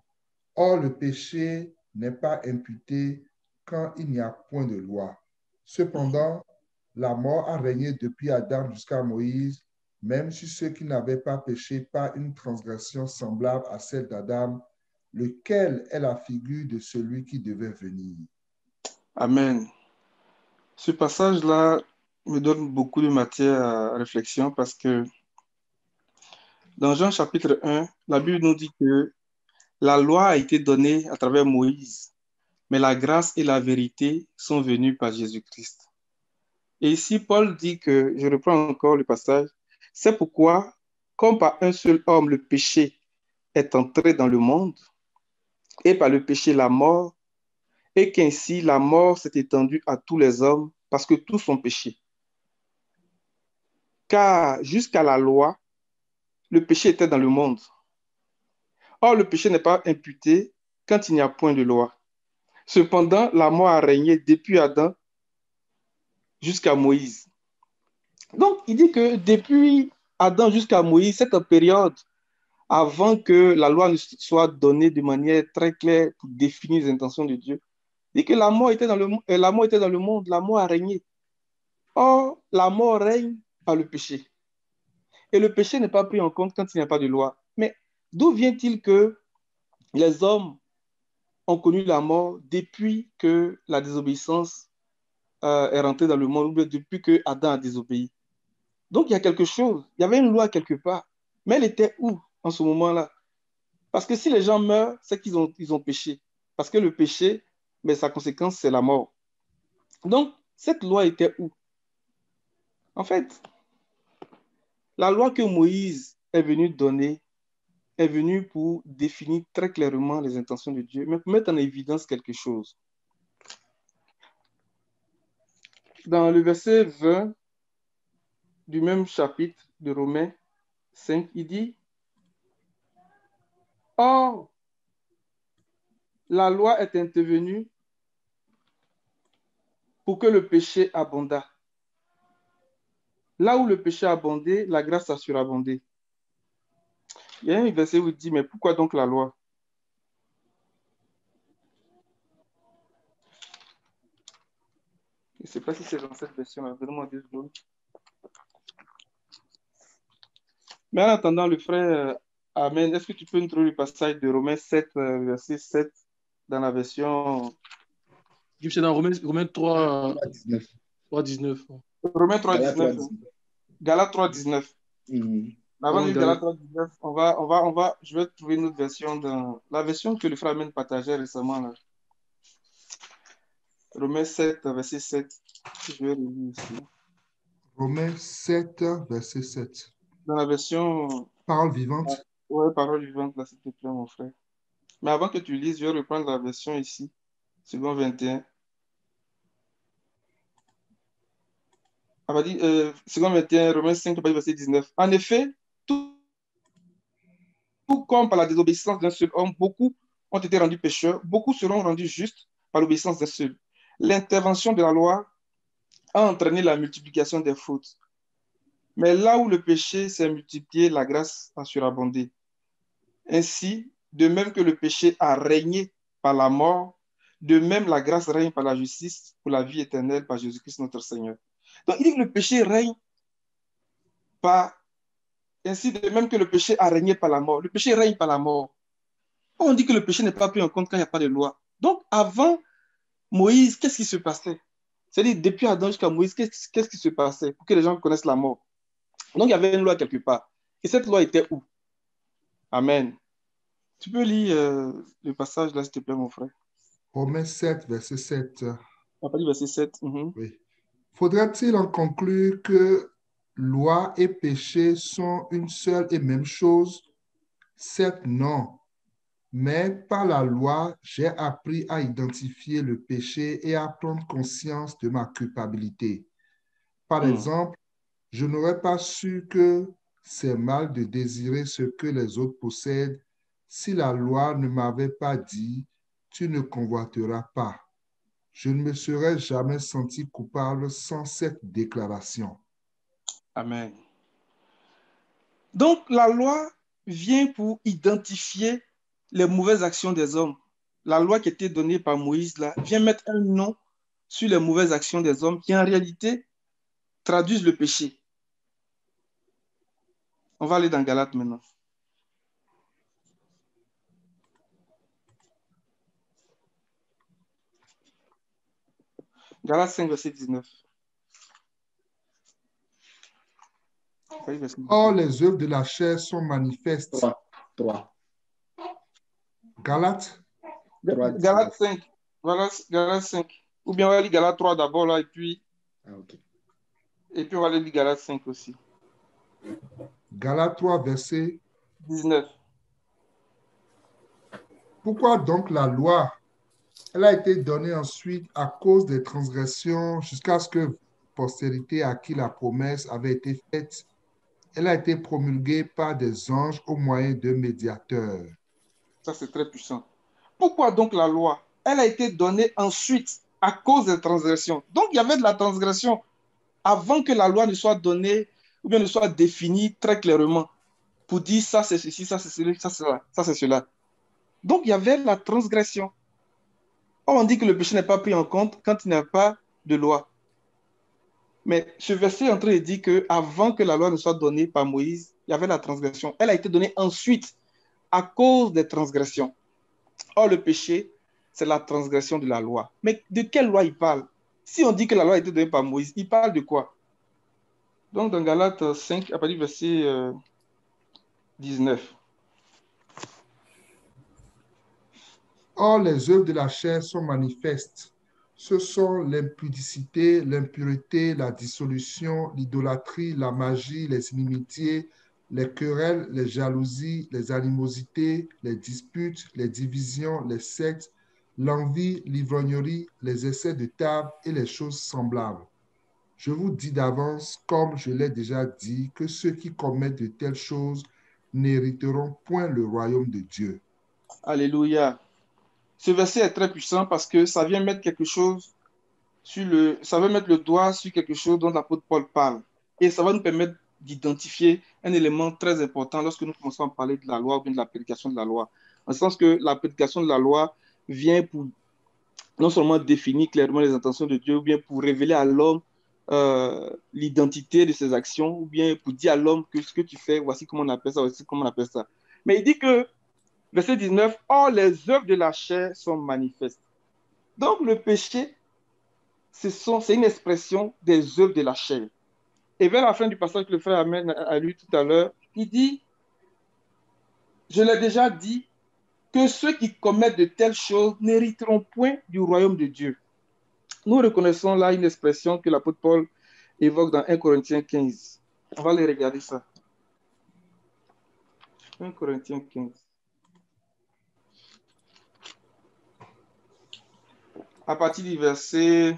Or, le péché n'est pas imputé quand il n'y a point de loi. Cependant, la mort a régné depuis Adam jusqu'à Moïse, même sur ceux qui n'avaient pas péché par une transgression semblable à celle d'Adam, lequel est la figure de celui qui devait venir. Amen. Ce passage-là me donne beaucoup de matière à réflexion parce que dans Jean chapitre 1, la Bible nous dit que la loi a été donnée à travers Moïse, mais la grâce et la vérité sont venues par Jésus-Christ. Et ici, Paul dit que, je reprends encore le passage, c'est pourquoi, comme par un seul homme, le péché est entré dans le monde, et par le péché la mort, et qu'ainsi la mort s'est étendue à tous les hommes parce que tous ont péché. Car jusqu'à la loi, le péché était dans le monde. Or, le péché n'est pas imputé quand il n'y a point de loi. Cependant, la mort a régné depuis Adam jusqu'à Moïse. Donc, il dit que depuis Adam jusqu'à Moïse, cette période, avant que la loi ne soit donnée de manière très claire pour définir les intentions de Dieu, il dit que la mort était dans le monde, la mort a régné. Or, la mort règne par le péché. Et le péché n'est pas pris en compte quand il n'y a pas de loi. Mais d'où vient-il que les hommes ont connu la mort depuis que la désobéissance est rentrée dans le monde, ou depuis que Adam a désobéi? Donc, il y a quelque chose. Il y avait une loi quelque part. Mais elle était où en ce moment-là? Parce que si les gens meurent, c'est qu'ils ont péché. Parce que le péché, mais sa conséquence, c'est la mort. Donc, cette loi était où? En fait, la loi que Moïse est venu donner est venue pour définir très clairement les intentions de Dieu, mais pour mettre en évidence quelque chose. Dans le verset 20 du même chapitre de Romains 5, il dit, « Or, la loi est intervenue pour que le péché abondât. Là où le péché a abondé, la grâce a surabondé. » Il y a un verset où il dit, « Mais pourquoi donc la loi? » Je ne sais pas si c'est dans cette version-là. Donne-moi 2 secondes. Mais en attendant, le frère Amen, est-ce que tu peux nous trouver le passage de Romains 7, verset 7, dans la version... C'est dans Romains 3, 19. 19. Romains 3, Galates 19. 3, Galates 3, 19. Avant de lire Galates 3, 19, je vais trouver une autre version dans la version que le frère Amen partageait récemment. Là. Romains 7, verset 7. Je vais relire ici. Romains 7, verset 7. Dans la version... Parole vivante. Oui, parole vivante, là, s'il te plaît, mon frère. Mais avant que tu lises, je vais reprendre la version ici, second 21. On va dire, second 21, Romains 5, verset 19. En effet, tout comme par la désobéissance d'un seul homme, beaucoup ont été rendus pécheurs, beaucoup seront rendus justes par l'obéissance d'un seul. L'intervention de la loi a entraîné la multiplication des fautes. Mais là où le péché s'est multiplié, la grâce a surabondé. Ainsi, de même que le péché a régné par la mort, de même la grâce règne par la justice pour la vie éternelle par Jésus-Christ notre Seigneur. Donc, il dit que le péché règne par... Ainsi, de même que le péché a régné par la mort. Le péché règne par la mort. On dit que le péché n'est pas pris en compte quand il n'y a pas de loi. Donc, avant Moïse, qu'est-ce qui se passait? C'est-à-dire, depuis Adam jusqu'à Moïse, qu'est-ce qui se passait pour que les gens connaissent la mort? Donc, il y avait une loi quelque part. Et cette loi était où? Amen. Tu peux lire le passage là, s'il te plaît, mon frère. Romains 7, verset 7. On va dire verset 7. Oui. Faudrait-il en conclure que loi et péché sont une seule et même chose? Certes, non. Mais par la loi, j'ai appris à identifier le péché et à prendre conscience de ma culpabilité. Par exemple, je n'aurais pas su que c'est mal de désirer ce que les autres possèdent si la loi ne m'avait pas dit « tu ne convoiteras pas ». Je ne me serais jamais senti coupable sans cette déclaration. Amen. Donc, la loi vient pour identifier les mauvaises actions des hommes. La loi qui était donnée par Moïse là, vient mettre un nom sur les mauvaises actions des hommes qui, en réalité, traduisent le péché. On va aller dans Galates maintenant. Galates 5, verset 19. Or, les œuvres de la chair sont manifestes. 3. Galates. Galates 5. Galates 5. Ou bien on va lire Galates 3 d'abord là, et puis on va lire Galates 5 aussi. Galates 3, verset 19. Pourquoi donc la loi? Elle a été donnée ensuite à cause des transgressions jusqu'à ce que postérité à qui la promesse avait été faite. Elle a été promulguée par des anges au moyen de médiateurs. Ça, c'est très puissant. Pourquoi donc la loi? Elle a été donnée ensuite à cause des transgressions. Donc, il y avait de la transgression avant que la loi ne soit donnée ou bien ne soit définie très clairement pour dire ça, c'est ceci, ça, c'est ceci, ça, c'est cela, ça, c'est cela. Donc, il y avait la transgression. Or, on dit que le péché n'est pas pris en compte quand il n'y a pas de loi. Mais ce verset est en train de dire qu'avant que la loi ne soit donnée par Moïse, il y avait la transgression. Elle a été donnée ensuite à cause des transgressions. Or, le péché, c'est la transgression de la loi. Mais de quelle loi il parle? Si on dit que la loi a été donnée par Moïse, il parle de quoi? Donc, dans Galates 5, à partir du verset 19. Or, les œuvres de la chair sont manifestes, Ce sont l'impudicité, l'impureté, la dissolution, l'idolâtrie, la magie, les inimitiés, les querelles, les jalousies, les animosités, les disputes, les divisions, les sectes, l'envie, l'ivrognerie, les essais de table et les choses semblables. Je vous dis d'avance, comme je l'ai déjà dit, que ceux qui commettent de telles choses n'hériteront point le royaume de Dieu. Alléluia. Ce verset est très puissant parce que ça vient mettre quelque chose ça va mettre le doigt sur quelque chose dont l'apôtre Paul parle. Et ça va nous permettre d'identifier un élément très important lorsque nous commençons à parler de la loi ou bien de la prédication de la loi. En ce sens que la prédication de la loi vient pour non seulement définir clairement les intentions de Dieu, ou bien pour révéler à l'homme l'identité de ses actions, ou bien pour dire à l'homme que ce que tu fais, voici comment on appelle ça, voici comment on appelle ça. Mais il dit que, verset 19, « Or, les œuvres de la chair sont manifestes. » Donc, le péché, c'est une expression des œuvres de la chair. Et vers la fin du passage que le frère Amen a lu tout à l'heure, il dit, je l'ai déjà dit, que ceux qui commettent de telles choses n'hériteront point du royaume de Dieu. Nous reconnaissons là une expression que l'apôtre Paul évoque dans 1 Corinthiens 15. On va aller regarder ça. 1 Corinthiens 15. À partir du verset...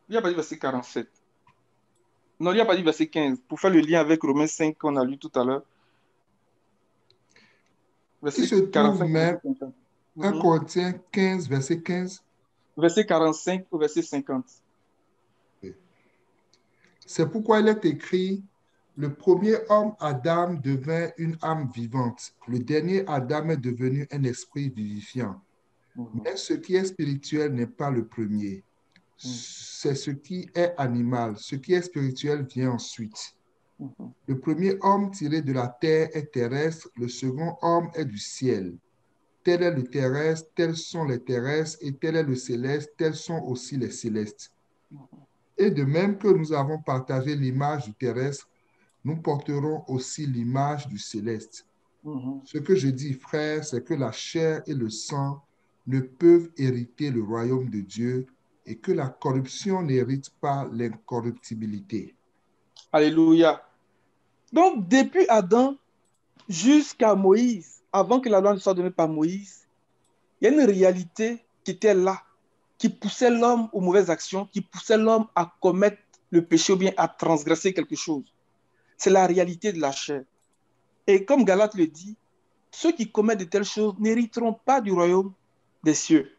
Il n'y a pas du verset 47. Non, il n'y a pas du verset 15. Pour faire le lien avec Romains 5 qu'on a lu tout à l'heure. Il se trouve même 1 Corinthiens 15, verset 15. Verset 45 au verset 50. C'est pourquoi il est écrit, le premier homme, Adam, devint une âme vivante. Le dernier Adam est devenu un esprit vivifiant. Mais ce qui est spirituel n'est pas le premier. C'est ce qui est animal. Ce qui est spirituel vient ensuite. Le premier homme tiré de la terre est terrestre, le second homme est du ciel. Tel est le terrestre, tels sont les terrestres, et tel est le céleste, tels sont aussi les célestes. Et de même que nous avons partagé l'image du terrestre, nous porterons aussi l'image du céleste. Ce que je dis, frère, c'est que la chair et le sang ne peuvent hériter le royaume de Dieu et que la corruption n'hérite pas l'incorruptibilité. Alléluia. Donc, depuis Adam jusqu'à Moïse, avant que la loi ne soit donnée par Moïse, il y a une réalité qui était là, qui poussait l'homme aux mauvaises actions, qui poussait l'homme à commettre le péché ou bien à transgresser quelque chose. C'est la réalité de la chair. Et comme Galate le dit, ceux qui commettent de telles choses n'hériteront pas du royaume des cieux.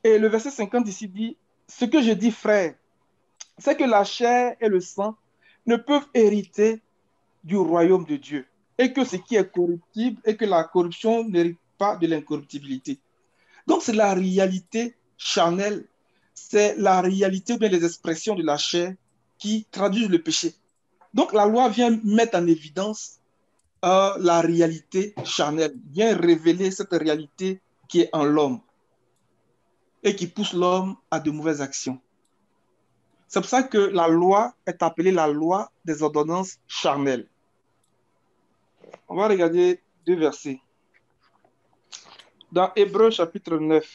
Et le verset 50 ici dit, ce que je dis, frère, c'est que la chair et le sang ne peuvent hériter du royaume de Dieu. Et que ce qui est corruptible et que la corruption n'hérite pas de l'incorruptibilité. Donc c'est la réalité charnelle, c'est la réalité ou bien les expressions de la chair qui traduisent le péché. Donc la loi vient mettre en évidence la réalité charnelle, vient révéler cette réalité qui est en l'homme et qui pousse l'homme à de mauvaises actions. C'est pour ça que la loi est appelée la loi des ordonnances charnelles. On va regarder deux versets. Dans Hébreux chapitre 9,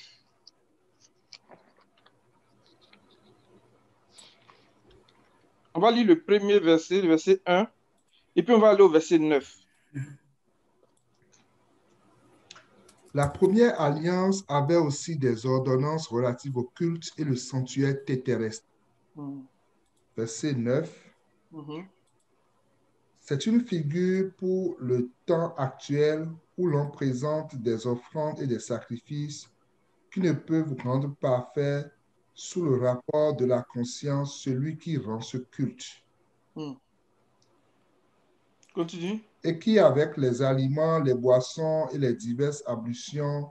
on va lire le premier verset, le verset 1, et puis on va aller au verset 9. La première alliance avait aussi des ordonnances relatives au culte et le sanctuaire terrestre. Verset 9. C'est une figure pour le temps actuel où l'on présente des offrandes et des sacrifices qui ne peuvent rendre parfait sous le rapport de la conscience celui qui rend ce culte. Continue. Et qui, avec les aliments, les boissons et les diverses ablutions,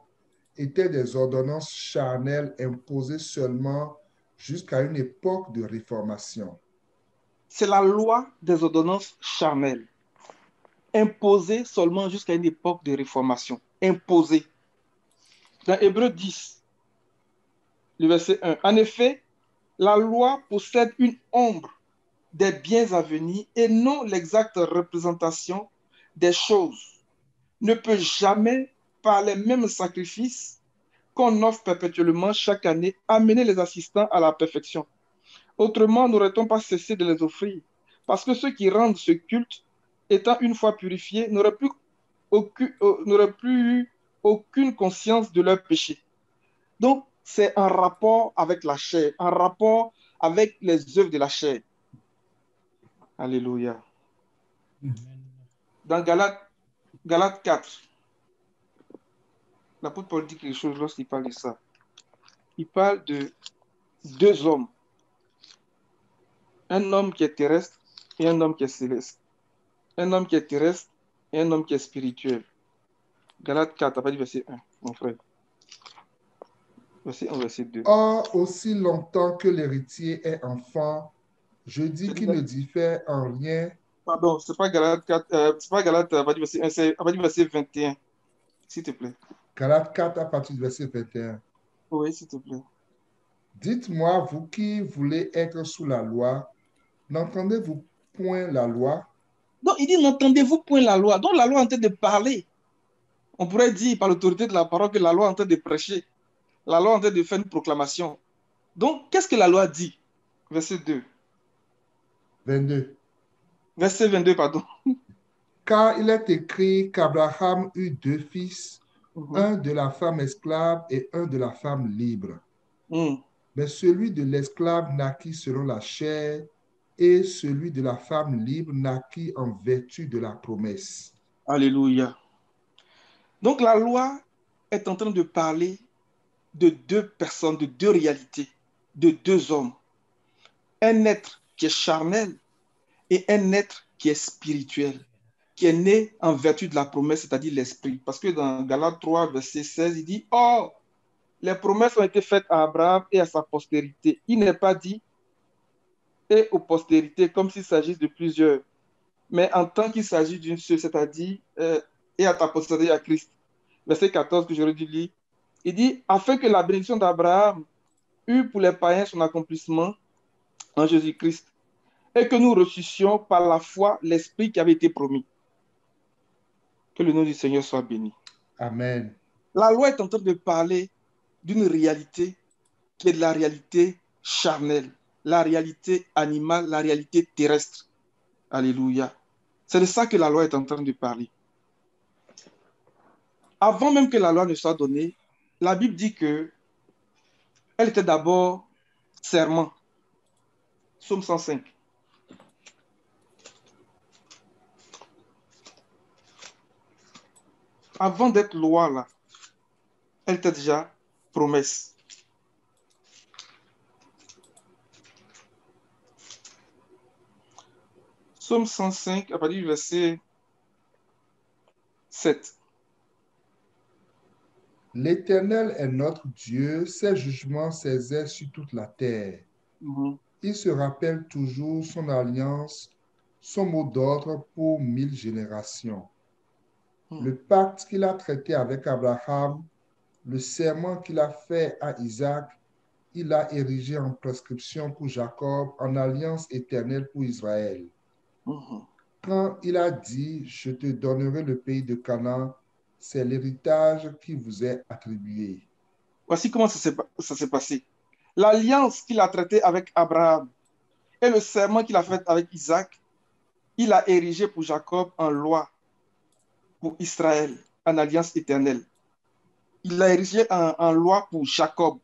étaient des ordonnances charnelles imposées seulement jusqu'à une époque de réformation. C'est la loi des ordonnances charnelles, imposée seulement jusqu'à une époque de réformation. Imposée. Dans Hébreux 10, le verset 1. En effet, la loi possède une ombre des biens à venir et non l'exacte représentation des choses. Ne peut jamais, par les mêmes sacrifices, qu'on offre perpétuellement chaque année, amener les assistants à la perfection. Autrement, n'aurait-on pas cessé de les offrir? Parce que ceux qui rendent ce culte, étant une fois purifiés, n'auraient plus eu aucune conscience de leur péché. Donc, c'est un rapport avec la chair, un rapport avec les œuvres de la chair. Alléluia. Dans Galates 4, l'apôtre Paul dit quelque chose lorsqu'il parle de ça. Il parle de deux hommes. Un homme qui est terrestre et un homme qui est céleste. Un homme qui est terrestre et un homme qui est spirituel. Galates 4, t'as pas dit verset 1, mon frère. Verset 1, verset 2. Or, aussi longtemps que l'héritier est enfant, je dis qu'il ne diffère en rien. Pardon, c'est pas Galates 4, c'est pas Galates, pas dit verset 1, c'est verset 21, s'il te plaît. Galates 4 à partir du verset 21. Oui, s'il te plaît. Dites-moi, vous qui voulez être sous la loi, n'entendez-vous point la loi? Donc, il dit, n'entendez-vous point la loi? Donc, la loi est en train de parler. On pourrait dire par l'autorité de la parole que la loi est en train de prêcher. La loi est en train de faire une proclamation. Donc, qu'est-ce que la loi dit? Verset 2. 22. Verset 22, pardon. Car il est écrit qu'Abraham eut deux fils, un de la femme esclave et un de la femme libre. Mais celui de l'esclave naquit selon la chair et celui de la femme libre naquit en vertu de la promesse. Alléluia. Donc la loi est en train de parler de deux personnes, de deux réalités, de deux hommes. Un être qui est charnel et un être qui est spirituel, qui est né en vertu de la promesse, c'est-à-dire l'esprit. Parce que dans Galates 3, verset 16, il dit « Oh, les promesses ont été faites à Abraham et à sa postérité. » Il n'est pas dit « et aux postérités » comme s'il s'agisse de plusieurs, mais en tant qu'il s'agit d'une seule, c'est-à-dire et à ta postérité à Christ. Verset 14 que j'aurais dû lire. Il dit « Afin que la bénédiction d'Abraham eût pour les païens son accomplissement en Jésus-Christ, et que nous reçussions par la foi l'Esprit qui avait été promis. » Que le nom du Seigneur soit béni. Amen. La loi est en train de parler d'une réalité qui est de la réalité charnelle, la réalité animale, la réalité terrestre. Alléluia. C'est de ça que la loi est en train de parler. Avant même que la loi ne soit donnée, la Bible dit que elle était d'abord serment. Psaume 105. Avant d'être loi, là, elle était déjà promesse. Psaume 105, à partir du verset 7. L'Éternel est notre Dieu, ses jugements s'exercent sur toute la terre. Il se rappelle toujours son alliance, son mot d'ordre pour 1000 générations. Le pacte qu'il a traité avec Abraham, le serment qu'il a fait à Isaac, il a érigé en prescription pour Jacob, en alliance éternelle pour Israël. Quand il a dit, je te donnerai le pays de Canaan, c'est l'héritage qui vous est attribué. Voici comment ça s'est passé. L'alliance qu'il a traitée avec Abraham et le serment qu'il a fait avec Isaac, il a érigé pour Jacob en loi, pour Israël, en alliance éternelle. Il l'a érigé en loi pour Jacob.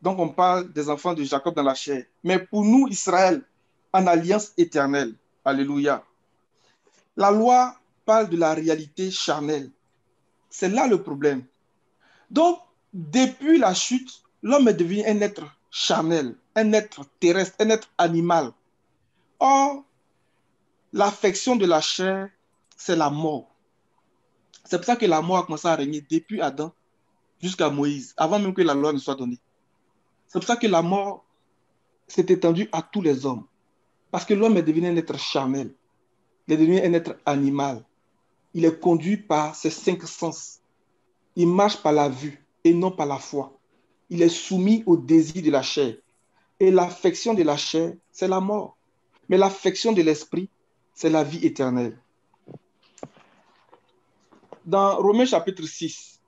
Donc on parle des enfants de Jacob dans la chair. Mais pour nous, Israël, en alliance éternelle. Alléluia. La loi parle de la réalité charnelle. C'est là le problème. Donc, depuis la chute, l'homme est devenu un être charnel, un être terrestre, un être animal. Or, l'affection de la chair, c'est la mort. C'est pour ça que la mort a commencé à régner depuis Adam jusqu'à Moïse, avant même que la loi ne soit donnée. C'est pour ça que la mort s'est étendue à tous les hommes. Parce que l'homme est devenu un être charnel. Il est devenu un être animal. Il est conduit par ses 5 sens. Il marche par la vue et non par la foi. Il est soumis au désir de la chair. Et l'affection de la chair, c'est la mort. Mais l'affection de l'esprit, c'est la vie éternelle. Dans Romains chapitre 6,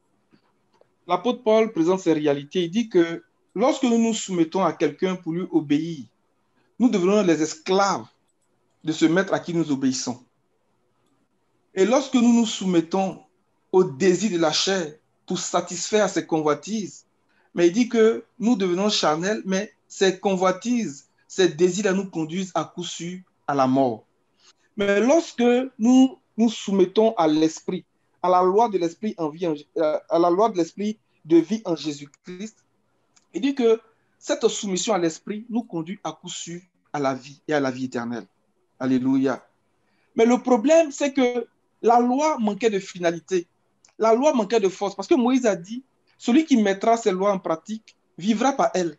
l'apôtre Paul présente ces réalités. Il dit que lorsque nous nous soumettons à quelqu'un pour lui obéir, nous devenons les esclaves de ce maître à qui nous obéissons. Et lorsque nous nous soumettons au désir de la chair pour satisfaire ses convoitises, mais il dit que nous devenons charnels, mais ces convoitises, ces désirs-là nous conduisent à coup sûr à la mort. Mais lorsque nous nous soumettons à l'esprit, à la loi de l'esprit à la loi de l'esprit de vie en Jésus-Christ, il dit que cette soumission à l'esprit nous conduit à coup sûr à la vie et à la vie éternelle. Alléluia. Mais le problème, c'est que la loi manquait de finalité. La loi manquait de force. Parce que Moïse a dit, celui qui mettra ces lois en pratique vivra par elles.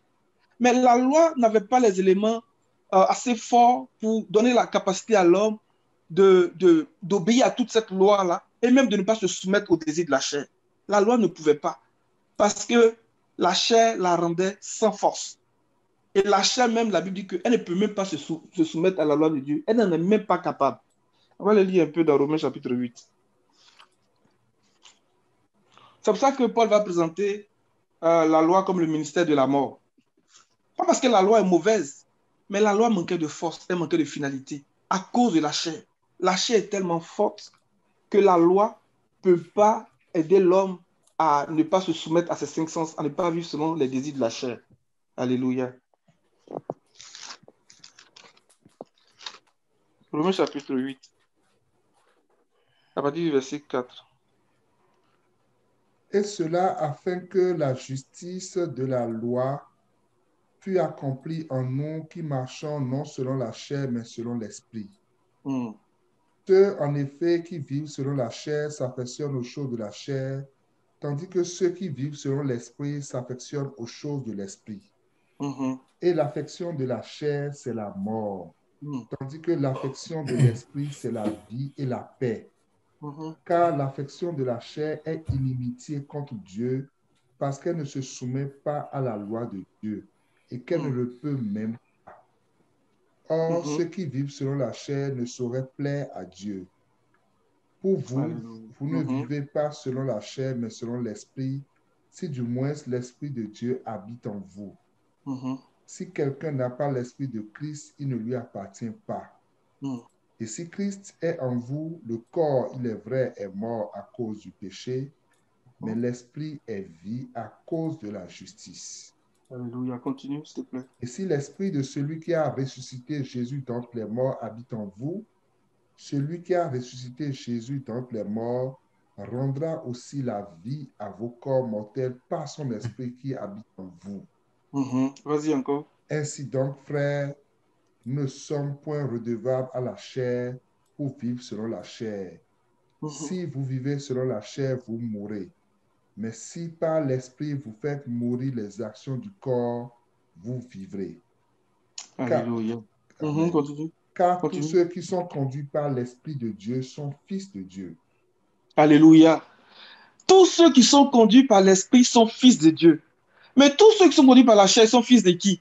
Mais la loi n'avait pas les éléments assez forts pour donner la capacité à l'homme d'obéir à toute cette loi-là et même de ne pas se soumettre au désir de la chair. La loi ne pouvait pas. Parce que la chair la rendait sans force. Et la chair même, la Bible dit qu'elle ne peut même pas se soumettre à la loi de Dieu. Elle n'en est même pas capable. On va le lire un peu dans Romains chapitre 8. C'est pour ça que Paul va présenter la loi comme le ministère de la mort. Pas parce que la loi est mauvaise, mais la loi manquait de force, elle manquait de finalité à cause de la chair. La chair est tellement forte que la loi ne peut pas aider l'homme à ne pas se soumettre à ses cinq sens, à ne pas vivre selon les désirs de la chair. Alléluia. Romains chapitre 8, à partir du verset 4. Et cela afin que la justice de la loi fût accomplie en nous qui marchons non selon la chair, mais selon l'esprit. Ceux, en effet, qui vivent selon la chair s'affectionnent aux choses de la chair, tandis que ceux qui vivent selon l'esprit s'affectionnent aux choses de l'esprit. Et l'affection de la chair, c'est la mort, tandis que l'affection de l'esprit, c'est la vie et la paix. Car l'affection de la chair est inimitié contre Dieu, parce qu'elle ne se soumet pas à la loi de Dieu, et qu'elle ne le peut même pas. Or, ceux qui vivent selon la chair ne sauraient plaire à Dieu. Pour vous, vous ne vivez pas selon la chair, mais selon l'esprit, si du moins l'esprit de Dieu habite en vous. Si quelqu'un n'a pas l'esprit de Christ, il ne lui appartient pas. Et si Christ est en vous, le corps, il est vrai, est mort à cause du péché, mais l'esprit est vie à cause de la justice. Alléluia, continue, s'il te plaît. Et si l'esprit de celui qui a ressuscité Jésus d'entre les morts habite en vous, celui qui a ressuscité Jésus d'entre les morts rendra aussi la vie à vos corps mortels par son esprit qui habite en vous. Vas-y encore. Ainsi donc, frères, nous ne sommes point redevables à la chair pour vivre selon la chair. Si vous vivez selon la chair, vous mourrez. Mais si par l'esprit vous faites mourir les actions du corps, vous vivrez. Alléluia. Continue. Car tous ceux qui sont conduits par l'Esprit de Dieu sont fils de Dieu. Alléluia. Tous ceux qui sont conduits par l'Esprit sont fils de Dieu. Mais tous ceux qui sont conduits par la chair sont fils de qui?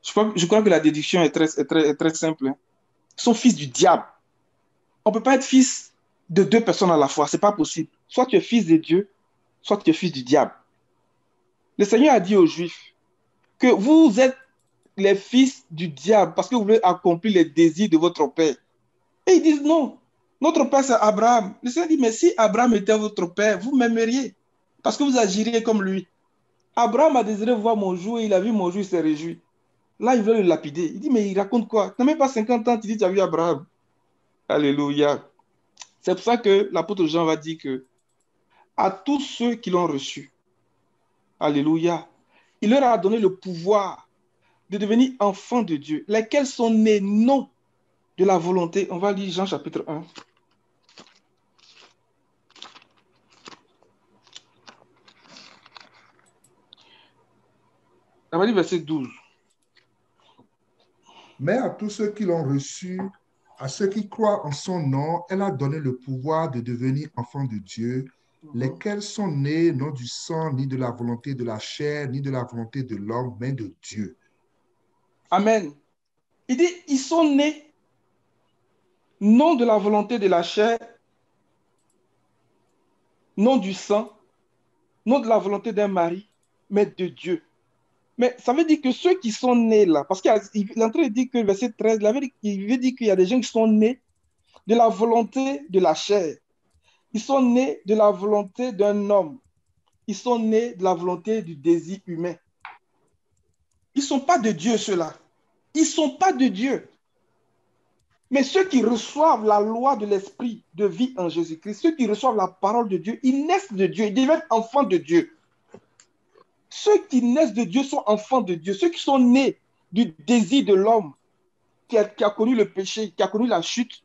Je crois que la déduction est très simple. Ils sont fils du diable. On ne peut pas être fils de deux personnes à la fois. Ce n'est pas possible. Soit tu es fils de Dieu, soit tu es fils du diable. Le Seigneur a dit aux Juifs que vous êtes les fils du diable parce que vous voulez accomplir les désirs de votre père. Et ils disent non, notre père c'est Abraham. Le Seigneur dit, mais si Abraham était votre père, vous m'aimeriez parce que vous agiriez comme lui. Abraham a désiré voir mon jour et il a vu mon jour, il s'est réjoui. Là, il veut le lapider. Il dit, mais il raconte quoi? Tu n'as même pas 50 ans, tu dis, tu as vu Abraham. Alléluia. C'est pour ça que l'apôtre Jean va dire que à tous ceux qui l'ont reçu, alléluia, il leur a donné le pouvoir de devenir enfants de Dieu, lesquels sont nés non de la volonté. On va lire Jean chapitre 1. On va lire verset 12. Mais à tous ceux qui l'ont reçu, à ceux qui croient en son nom, elle a donné le pouvoir de devenir enfants de Dieu, lesquels sont nés non du sang, ni de la volonté de la chair, ni de la volonté de l'homme, mais de Dieu. Amen. Il dit, ils sont nés non de la volonté de la chair, non du sang, non de la volonté d'un mari, mais de Dieu. Mais ça veut dire que ceux qui sont nés là, parce qu'il est en train de dire que verset 13, il veut dire qu'il y a des gens qui sont nés de la volonté de la chair. Ils sont nés de la volonté d'un homme. Ils sont nés de la volonté du désir humain. Ils ne sont pas de Dieu, ceux-là. Ils ne sont pas de Dieu. Mais ceux qui reçoivent la loi de l'esprit de vie en Jésus-Christ, ceux qui reçoivent la parole de Dieu, ils naissent de Dieu, ils deviennent enfants de Dieu. Ceux qui naissent de Dieu sont enfants de Dieu. Ceux qui sont nés du désir de l'homme qui a connu le péché, qui a connu la chute,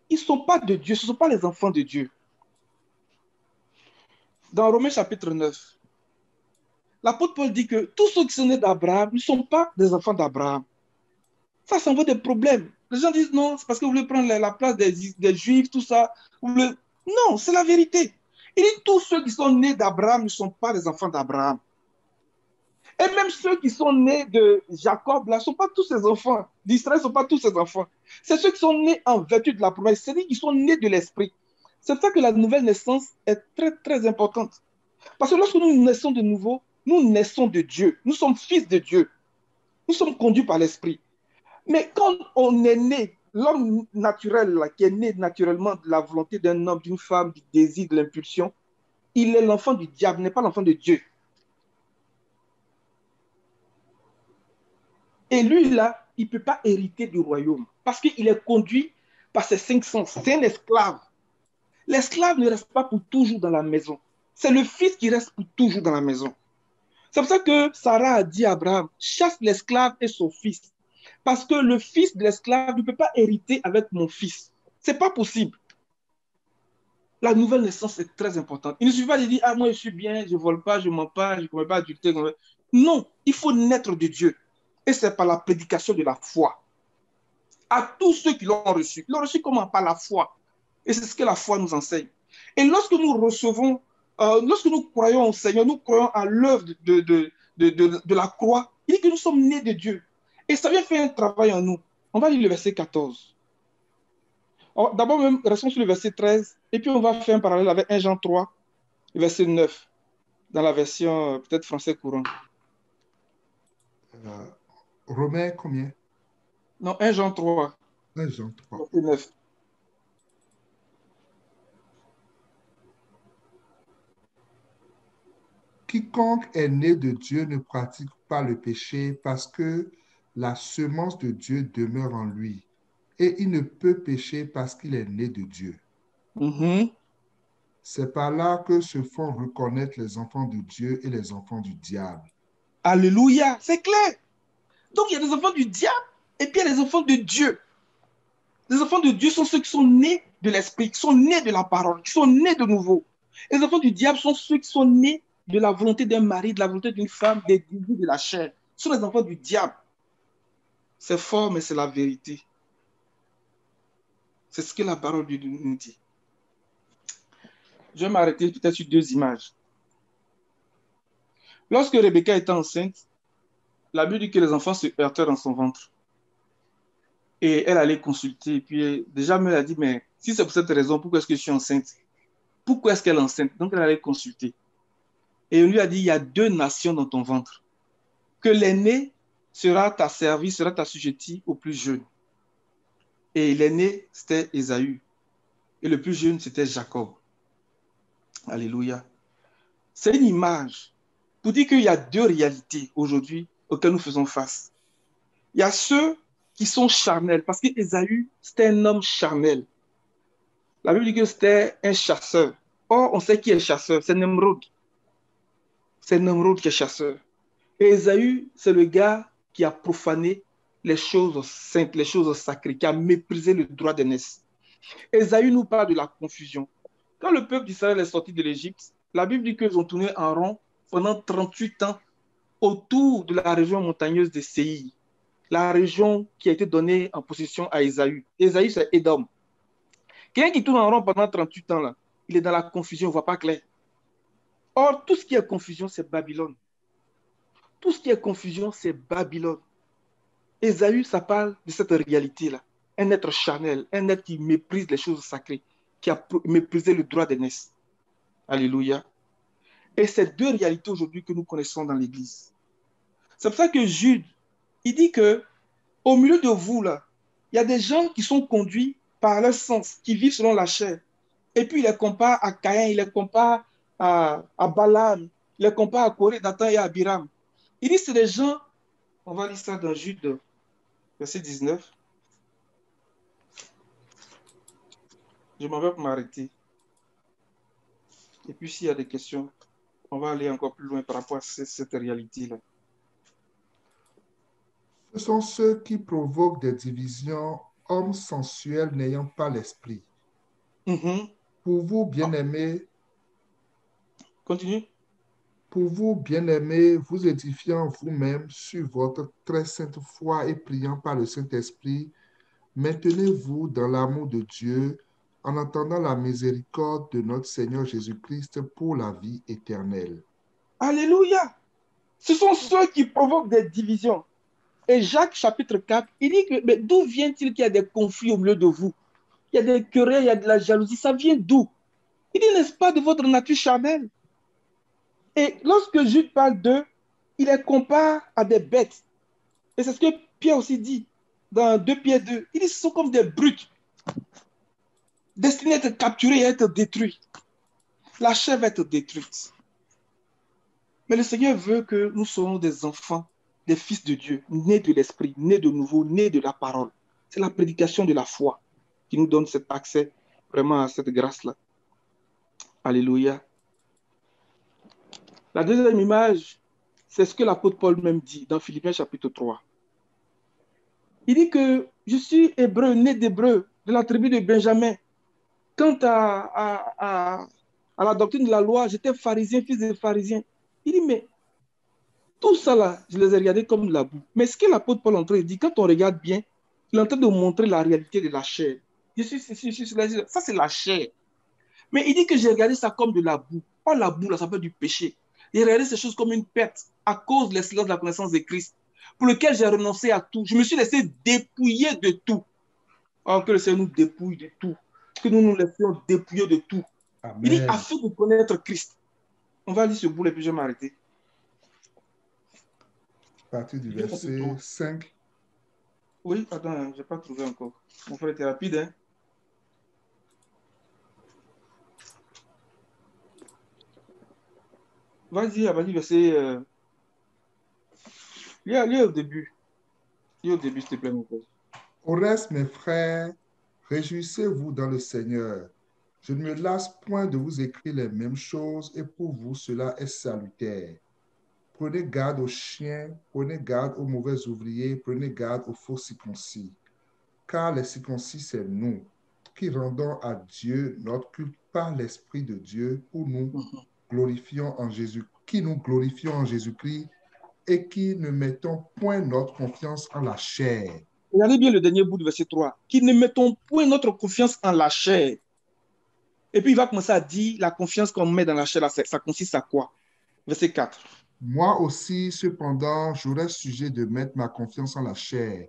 ils ne sont pas de Dieu, ce ne sont pas les enfants de Dieu. Dans Romains chapitre 9, l'apôtre Paul dit que tous ceux qui sont nés d'Abraham ne sont pas des enfants d'Abraham. Ça envoie des problèmes. Les gens disent non, c'est parce que vous voulez prendre la place des Juifs, tout ça. Non, c'est la vérité. Il dit tous ceux qui sont nés d'Abraham ne sont pas les enfants d'Abraham. Et même ceux qui sont nés de Jacob, là, ne sont pas tous ses enfants. D'Israël ne sont pas tous ses enfants. C'est ceux qui sont nés en vertu de la promesse. C'est-à-dire qu'ils sont nés de l'esprit. C'est pour ça que la nouvelle naissance est très, très importante. Parce que lorsque nous naissons de nouveau, nous naissons de Dieu. Nous sommes fils de Dieu. Nous sommes conduits par l'esprit. Mais quand on est né, l'homme naturel, là, qui est né naturellement de la volonté d'un homme, d'une femme, du désir, de l'impulsion, il est l'enfant du diable, n'est pas l'enfant de Dieu. Et lui, là, il ne peut pas hériter du royaume parce qu'il est conduit par ses 5 sens. C'est un esclave. L'esclave ne reste pas pour toujours dans la maison. C'est le fils qui reste pour toujours dans la maison. C'est pour ça que Sarah a dit à Abraham, chasse l'esclave et son fils. Parce que le fils de l'esclave ne peut pas hériter avec mon fils. Ce n'est pas possible. La nouvelle naissance est très importante. Il ne suffit pas de dire, ah, moi je suis bien, je ne vole pas, je ne mens pas, je ne commets pas adultère. Non, il faut naître de Dieu. Et c'est par la prédication de la foi. À tous ceux qui l'ont reçu. Ils l'ont reçu comment? Par la foi. Et c'est ce que la foi nous enseigne. Et lorsque nous recevons, lorsque nous croyons au Seigneur, nous croyons à l'œuvre de la croix, il dit que nous sommes nés de Dieu. Et ça vient faire un travail en nous. On va lire le verset 14. D'abord, même, restons sur le verset 13. Et puis, on va faire un parallèle avec 1 Jean 3, verset 9, dans la version peut-être français courant. Romains combien? Non, 1 Jean 3. 1 Jean 3. Verset 9. Quiconque est né de Dieu ne pratique pas le péché parce que la semence de Dieu demeure en lui. Et il ne peut pécher parce qu'il est né de Dieu. C'est par là que se font reconnaître les enfants de Dieu et les enfants du diable. Alléluia, c'est clair. Donc, il y a des enfants du diable et puis il y a des enfants de Dieu. Les enfants de Dieu sont ceux qui sont nés de l'esprit, qui sont nés de la parole, qui sont nés de nouveau. Et les enfants du diable sont ceux qui sont nés de la volonté d'un mari, de la volonté d'une femme, des désirs de la chair. Ce sont les enfants du diable. C'est fort, mais c'est la vérité. C'est ce que la parole de Dieu nous dit. Je vais m'arrêter peut-être sur 2 images. Lorsque Rebecca était enceinte, la Bible dit que les enfants se heurtaient dans son ventre. Et elle allait consulter. Et puis, déjà, elle a dit, mais si c'est pour cette raison, pourquoi est-ce que je suis enceinte? Pourquoi est-ce qu'elle est enceinte? Donc, elle allait consulter. Et on lui a dit, il y a 2 nations dans ton ventre. Que l'aîné sera asservi, sera assujetti au plus jeune. Et l'aîné, c'était Ésaü. Et le plus jeune, c'était Jacob. Alléluia. C'est une image pour dire qu'il y a 2 réalités aujourd'hui auxquelles nous faisons face. Il y a ceux qui sont charnels, parce qu'Ésaü, c'était un homme charnel. La Bible dit que c'était un chasseur. Or, on sait qui est chasseur, c'est Nemrod. C'est Nemrod qui est chasseur. Et Ésaü, c'est le gars qui a profané les choses saintes, les choses sacrées, qui a méprisé le droit d'aînesse. Ésaü nous parle de la confusion. Quand le peuple d'Israël est sorti de l'Égypte, la Bible dit qu'ils ont tourné en rond pendant 38 ans autour de la région montagneuse de Séir, la région qui a été donnée en possession à Ésaü. Ésaü, c'est Édom. Quelqu'un qui tourne en rond pendant 38 ans, là, il est dans la confusion, il ne voit pas clair. Or, tout ce qui est confusion, c'est Babylone. Tout ce qui est confusion, c'est Babylone. Ésaü, ça parle de cette réalité-là. Un être charnel, un être qui méprise les choses sacrées, qui a méprisé le droit d'aînesse. Alléluia. Et c'est deux réalités aujourd'hui que nous connaissons dans l'Église. C'est pour ça que Jude, il dit que au milieu de vous, là, il y a des gens qui sont conduits par leur sens, qui vivent selon la chair. Et puis, il les compare à Caïn, il les compare à Balaam, il les compare à Corée, Dathan et à Abiram. Il dit que c'est des gens, on va lire ça dans Jude, verset 19. Je m'en vais pour m'arrêter. Et puis, s'il y a des questions, on va aller encore plus loin par rapport à cette réalité-là. Ce sont ceux qui provoquent des divisions, hommes sensuels n'ayant pas l'esprit. Pour vous, bien-aimés, continue. Pour vous, bien-aimés, vous édifiant vous-même sur votre très sainte foi et priant par le Saint-Esprit, maintenez-vous dans l'amour de Dieu en attendant la miséricorde de notre Seigneur Jésus-Christ pour la vie éternelle. Alléluia! Ce sont ceux qui provoquent des divisions. Et Jacques, chapitre 4, il dit que d'où vient-il qu'il y a des conflits au milieu de vous? Il y a des querelles, il y a de la jalousie. Ça vient d'où? Il dit, n'est-ce pas de votre nature charnelle? Et lorsque Jude parle d'eux, il les compare à des bêtes. Et c'est ce que Pierre aussi dit dans 2 Pierre 2. Il dit, ce sont comme des brutes, destinés à être capturés et à être détruits. La chair va être détruite. Mais le Seigneur veut que nous soyons des enfants, des fils de Dieu, nés de l'Esprit, nés de nouveau, nés de la parole. C'est la prédication de la foi qui nous donne cet accès vraiment à cette grâce-là. Alléluia. La deuxième image, c'est ce que l'apôtre Paul même dit dans Philippiens chapitre 3. Il dit que je suis hébreu, né d'hébreu, de la tribu de Benjamin. Quant à la doctrine de la loi, j'étais pharisien, fils de pharisien. Il dit, mais tout ça là, je les ai regardés comme de la boue. Mais ce que l'apôtre Paul est en train de dire, quand on regarde bien, il est en train de montrer la réalité de la chair. Ça, c'est la chair. Mais il dit que j'ai regardé ça comme de la boue. Oh, la boue, là, ça peut être du péché. J'ai regardé ces choses comme une perte à cause de l'excellence de la connaissance de Christ, pour lequel j'ai renoncé à tout. Je me suis laissé dépouiller de tout. Oh, que le Seigneur nous dépouille de tout. Que nous nous laissions dépouiller de tout. Amen. Il dit, afin de connaître Christ. On va lire ce bout et puis je vais m'arrêter. À partir du verset 5. Oui, attends, je n'ai pas trouvé encore. Mon frère était rapide, hein? Vas-y, verset... Lis au début. Lis au début, s'il te plaît, mon frère. Au reste, mes frères, réjouissez-vous dans le Seigneur. Je ne me lasse point de vous écrire les mêmes choses et pour vous, cela est salutaire. Prenez garde aux chiens, prenez garde aux mauvais ouvriers, prenez garde aux faux circoncis. Car les circoncis, c'est nous, qui rendons à Dieu notre culte par l'Esprit de Dieu, pour nous glorifions en Jésus, qui nous glorifions en Jésus-Christ et qui ne mettons point notre confiance en la chair. Regardez bien le dernier bout du verset 3. Qui ne mettons point notre confiance en la chair. Et puis il va commencer à dire la confiance qu'on met dans la chair, ça consiste à quoi? Verset 4. Moi aussi, cependant, j'aurais sujet de mettre ma confiance en la chair.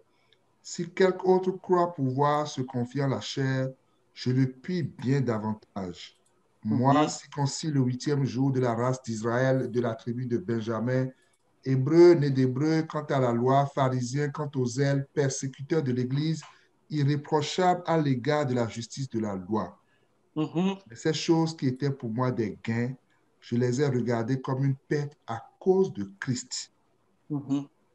Si quelque autre croit pouvoir se confier en la chair, je le puis bien davantage. Moi, circoncis le 8e jour de la race d'Israël, de la tribu de Benjamin, hébreu, né d'hébreu, quant à la loi, pharisien, quant aux zèles, persécuteur de l'Église, irréprochable à l'égard de la justice de la loi. Mais ces choses qui étaient pour moi des gains, je les ai regardées comme une perte à cause de Christ.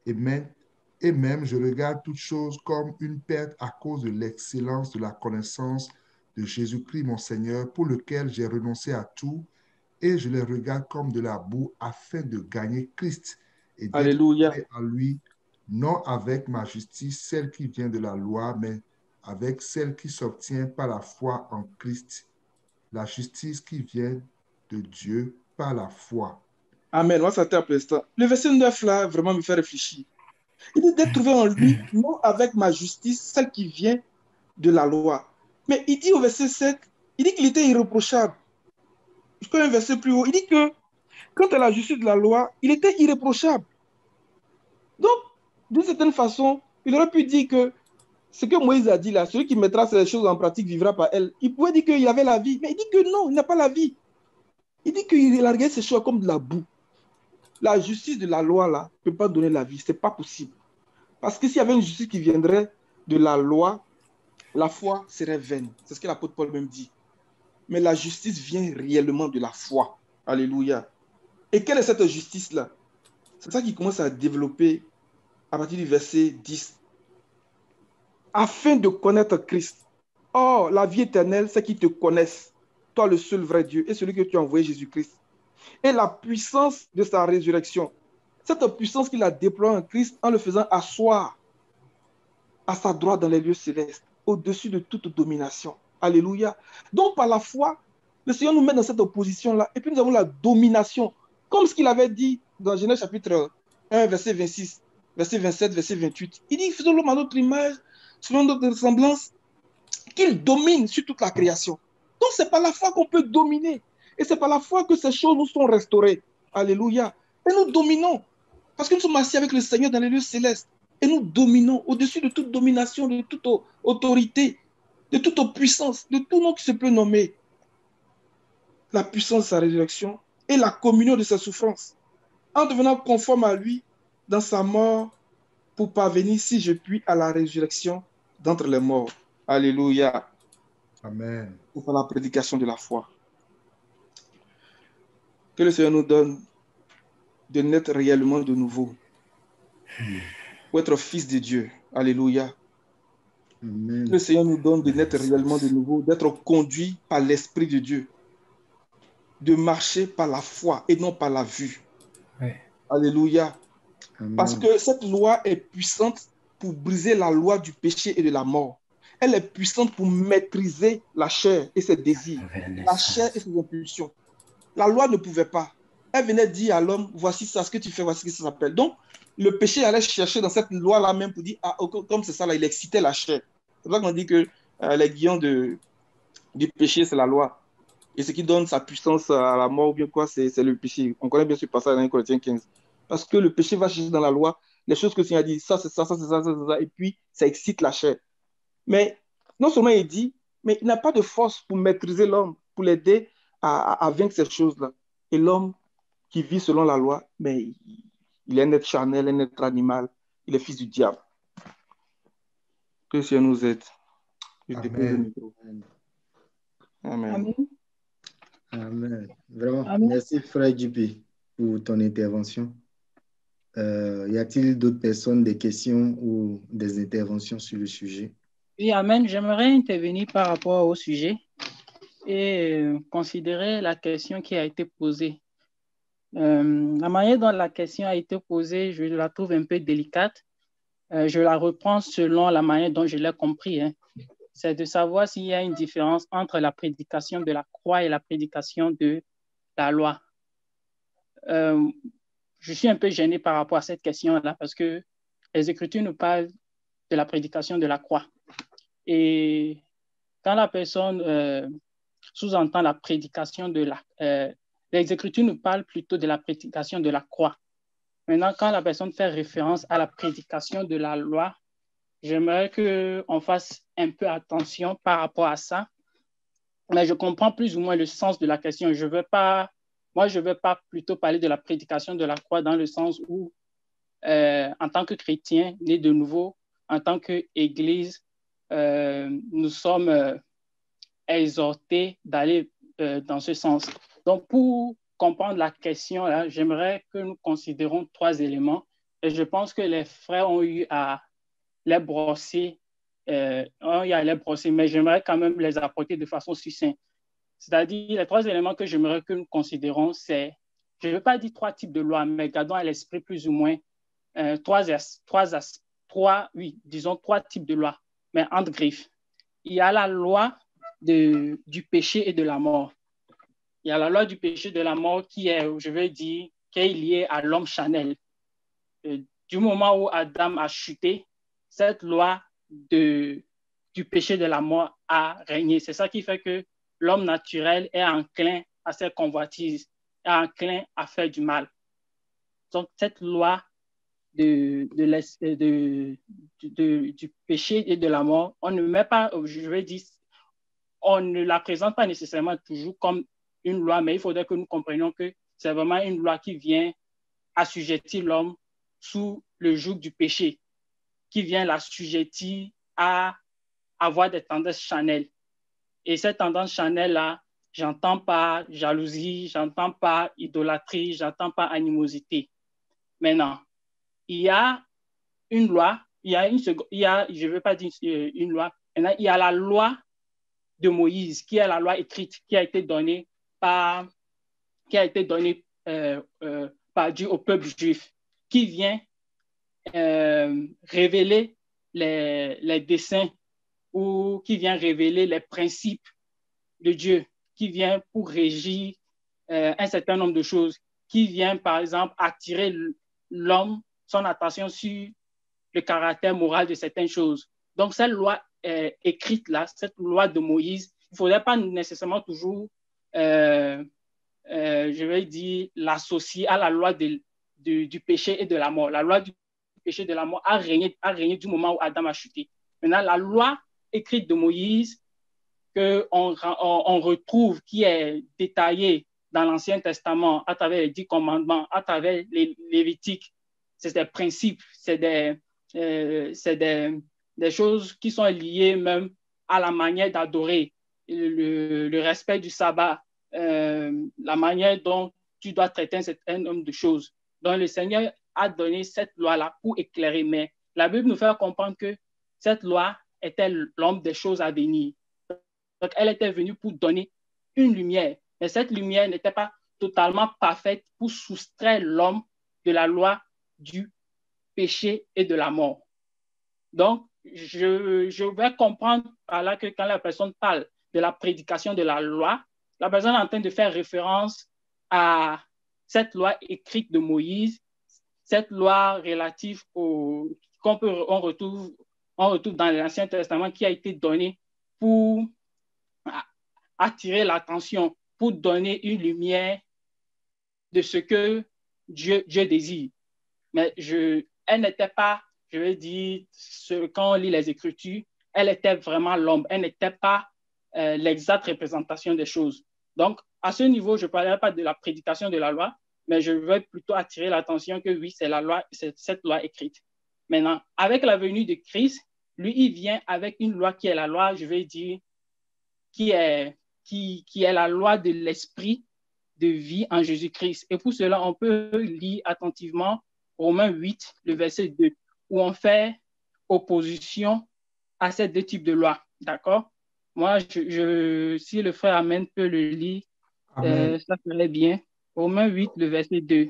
Et même, je regarde toutes choses comme une perte à cause de l'excellence de la connaissance de Jésus-Christ, mon Seigneur, pour lequel j'ai renoncé à tout, et je les regarde comme de la boue afin de gagner Christ et d'être à lui, non avec ma justice, celle qui vient de la loi, mais avec celle qui s'obtient par la foi en Christ, la justice qui vient de Dieu par la foi. Amen. On va s'arrêter un instant. Le verset 9 là, vraiment me fait réfléchir. Il dit d'être trouvé en lui, non avec ma justice, celle qui vient de la loi. Mais il dit au verset 7, il dit qu'il était irréprochable. Je peux un verset plus haut. Il dit que quant à la justice de la loi, il était irréprochable. Donc, d'une certaine façon, il aurait pu dire que ce que Moïse a dit là, celui qui mettra ces choses en pratique vivra par elle. Il pouvait dire qu'il avait la vie, mais il dit que non, il n'a pas la vie. Il dit qu'il a regardé ces choses comme de la boue. La justice de la loi, là, ne peut pas donner la vie. Ce n'est pas possible. Parce que s'il y avait une justice qui viendrait de la loi, la foi serait vaine. C'est ce que l'apôtre Paul même dit. Mais la justice vient réellement de la foi. Alléluia. Et quelle est cette justice-là? C'est ça qui commence à développer à partir du verset 10. Afin de connaître Christ. Or, la vie éternelle, c'est qu'ils te connaissent, toi le seul vrai Dieu, et celui que tu as envoyé, Jésus-Christ. Et la puissance de sa résurrection. Cette puissance qu'il a déployée en Christ en le faisant asseoir à sa droite dans les lieux célestes, au-dessus de toute domination. Alléluia. Donc, par la foi, le Seigneur nous met dans cette opposition-là, et puis nous avons la domination, comme ce qu'il avait dit dans Genèse chapitre 1, verset 26, verset 27, verset 28. Il dit, faisons l'homme à notre image, selon notre ressemblance, qu'il domine sur toute la création. Donc, c'est par la foi qu'on peut dominer. Et c'est par la foi que ces choses nous sont restaurées. Alléluia. Et nous dominons. Parce que nous sommes assis avec le Seigneur dans les lieux célestes. Et nous dominons au-dessus de toute domination, de toute autorité, de toute puissance, de tout nom qui se peut nommer. La puissance de sa résurrection et la communion de sa souffrance. En devenant conforme à lui dans sa mort pour parvenir, si je puis, à la résurrection d'entre les morts. Alléluia. Amen. Pour la prédication de la foi. Que le Seigneur nous donne de naître réellement de nouveau. Pour être fils de Dieu. Alléluia. Amen. Que le Seigneur nous donne de naître réellement de nouveau, d'être conduit par l'Esprit de Dieu. De marcher par la foi et non par la vue. Ouais. Alléluia. Amen. Parce que cette loi est puissante pour briser la loi du péché et de la mort. Elle est puissante pour maîtriser la chair et ses désirs, la chair et ses impulsions. La loi ne pouvait pas. Elle venait dire à l'homme, voici ça, ce que tu fais, voici ce que ça s'appelle. Donc, le péché allait chercher dans cette loi-là même pour dire, ah, comme c'est ça, là, il excitait la chair. C'est pour ça qu'on dit que les guillons du péché, c'est la loi. Et ce qui donne sa puissance à la mort, ou bien quoi, c'est le péché. On connaît bien ce passage dans 1 Corinthiens 15. Parce que le péché va chercher dans la loi les choses que le Seigneur a dit, ça, c'est ça, ça, c'est ça, ça, c'est ça, et puis ça excite la chair. Mais non seulement il dit, mais il n'a pas de force pour maîtriser l'homme, pour l'aider à vaincre ces choses-là. Et l'homme qui vit selon la loi, mais il est un être charnel, un être animal, il est fils du diable. Que le Seigneur nous aide. Je dépose le micro. Amen. Amen. Amen. Vraiment, Amen. merci frère JP pour ton intervention. Y a-t-il d'autres personnes, des questions ou des interventions sur le sujet? Oui, Amen. J'aimerais intervenir par rapport au sujet et considérer la question qui a été posée. La manière dont la question a été posée, je la trouve un peu délicate. Je la reprends selon la manière dont je l'ai compris. C'est de savoir s'il y a une différence entre la prédication de la croix et la prédication de la loi. Je suis un peu gêné par rapport à cette question-là parce que les Écritures nous parlent de la prédication de la croix. Et quand la personne sous-entend la prédication de la... les Écritures nous parlent plutôt de la prédication de la croix. Maintenant, quand la personne fait référence à la prédication de la loi, j'aimerais qu'on fasse un peu attention par rapport à ça. Mais je comprends plus ou moins le sens de la question. Je ne veux pas plutôt parler de la prédication de la croix dans le sens où, en tant que chrétien, né de nouveau, en tant qu'Église, nous sommes exhortés d'aller dans ce sens. Donc, pour comprendre la question, là, j'aimerais que nous considérons 3 éléments. Et je pense que les frères ont eu à les brosser, mais j'aimerais quand même les apporter de façon succincte. C'est-à-dire, les 3 éléments que j'aimerais que nous considérons, c'est, je ne veux pas dire 3 types de lois, mais gardons à l'esprit plus ou moins 3 types de lois, mais entre griffes. Il y a la loi du péché et de la mort. Il y a la loi du péché et de la mort qui est, je veux dire, qui est liée à l'homme charnel. Du moment où Adam a chuté, cette loi du péché et de la mort a régné. C'est ça qui fait que l'homme naturel est enclin à ses convoitises, est enclin à faire du mal. Donc, cette loi du péché et de la mort, on ne met pas, je veux dire, on ne la présente pas nécessairement toujours comme une loi, mais il faudrait que nous comprenions que c'est vraiment une loi qui vient assujettir l'homme sous le joug du péché, qui vient l'assujettir à avoir des tendances charnelles. Et cette tendance charnelle-là, j'entends pas jalousie, j'entends pas idolâtrie, j'entends pas animosité. Maintenant, il y a une loi, je ne veux pas dire une loi, maintenant, il y a la loi de Moïse, qui est la loi écrite, qui a été donnée par Dieu au peuple juif, qui vient révéler les desseins ou qui vient révéler les principes de Dieu, qui vient pour régir un certain nombre de choses, qui vient par exemple attirer l'homme, son attention sur le caractère moral de certaines choses. Donc cette loi écrite là, cette loi de Moïse, il ne faudrait pas nécessairement toujours, je vais dire, l'associer à la loi du péché et de la mort. La loi du péché et de la mort a régné du moment où Adam a chuté. Maintenant, la loi écrite de Moïse qu'on retrouve, qui est détaillée dans l'Ancien Testament à travers les 10 commandements, à travers les Lévitiques, c'est des principes, c'est des choses qui sont liées même à la manière d'adorer, le respect du sabbat, la manière dont tu dois traiter un certain nombre de choses. Donc le Seigneur a donné cette loi-là pour éclairer, mais la Bible nous fait comprendre que cette loi était l'ombre des choses à venir. Donc elle était venue pour donner une lumière, mais cette lumière n'était pas totalement parfaite pour soustraire l'homme de la loi du péché et de la mort. Donc, je vais comprendre par là que quand la personne parle de la prédication de la loi, la personne est en train de faire référence à cette loi écrite de Moïse, cette loi relative qu'on retrouve dans l'Ancien Testament, qui a été donnée pour attirer l'attention, pour donner une lumière de ce que Dieu désire. Mais elle n'était pas, je veux dire, quand on lit les Écritures, elle était vraiment l'ombre, elle n'était pas l'exacte représentation des choses. Donc, à ce niveau, je ne parlerai pas de la prédication de la loi, mais je vais plutôt attirer l'attention que oui, c'est la loi, c'est cette loi écrite. Maintenant, avec la venue de Christ, lui, il vient avec une loi qui est la loi, je vais dire, qui est la loi de l'esprit de vie en Jésus-Christ. Et pour cela, on peut lire attentivement Romains 8, le verset 2, où on fait opposition à ces deux types de lois. D'accord? Moi, si le frère Amen peut le lire, ça serait bien. Romains 8, le verset 2.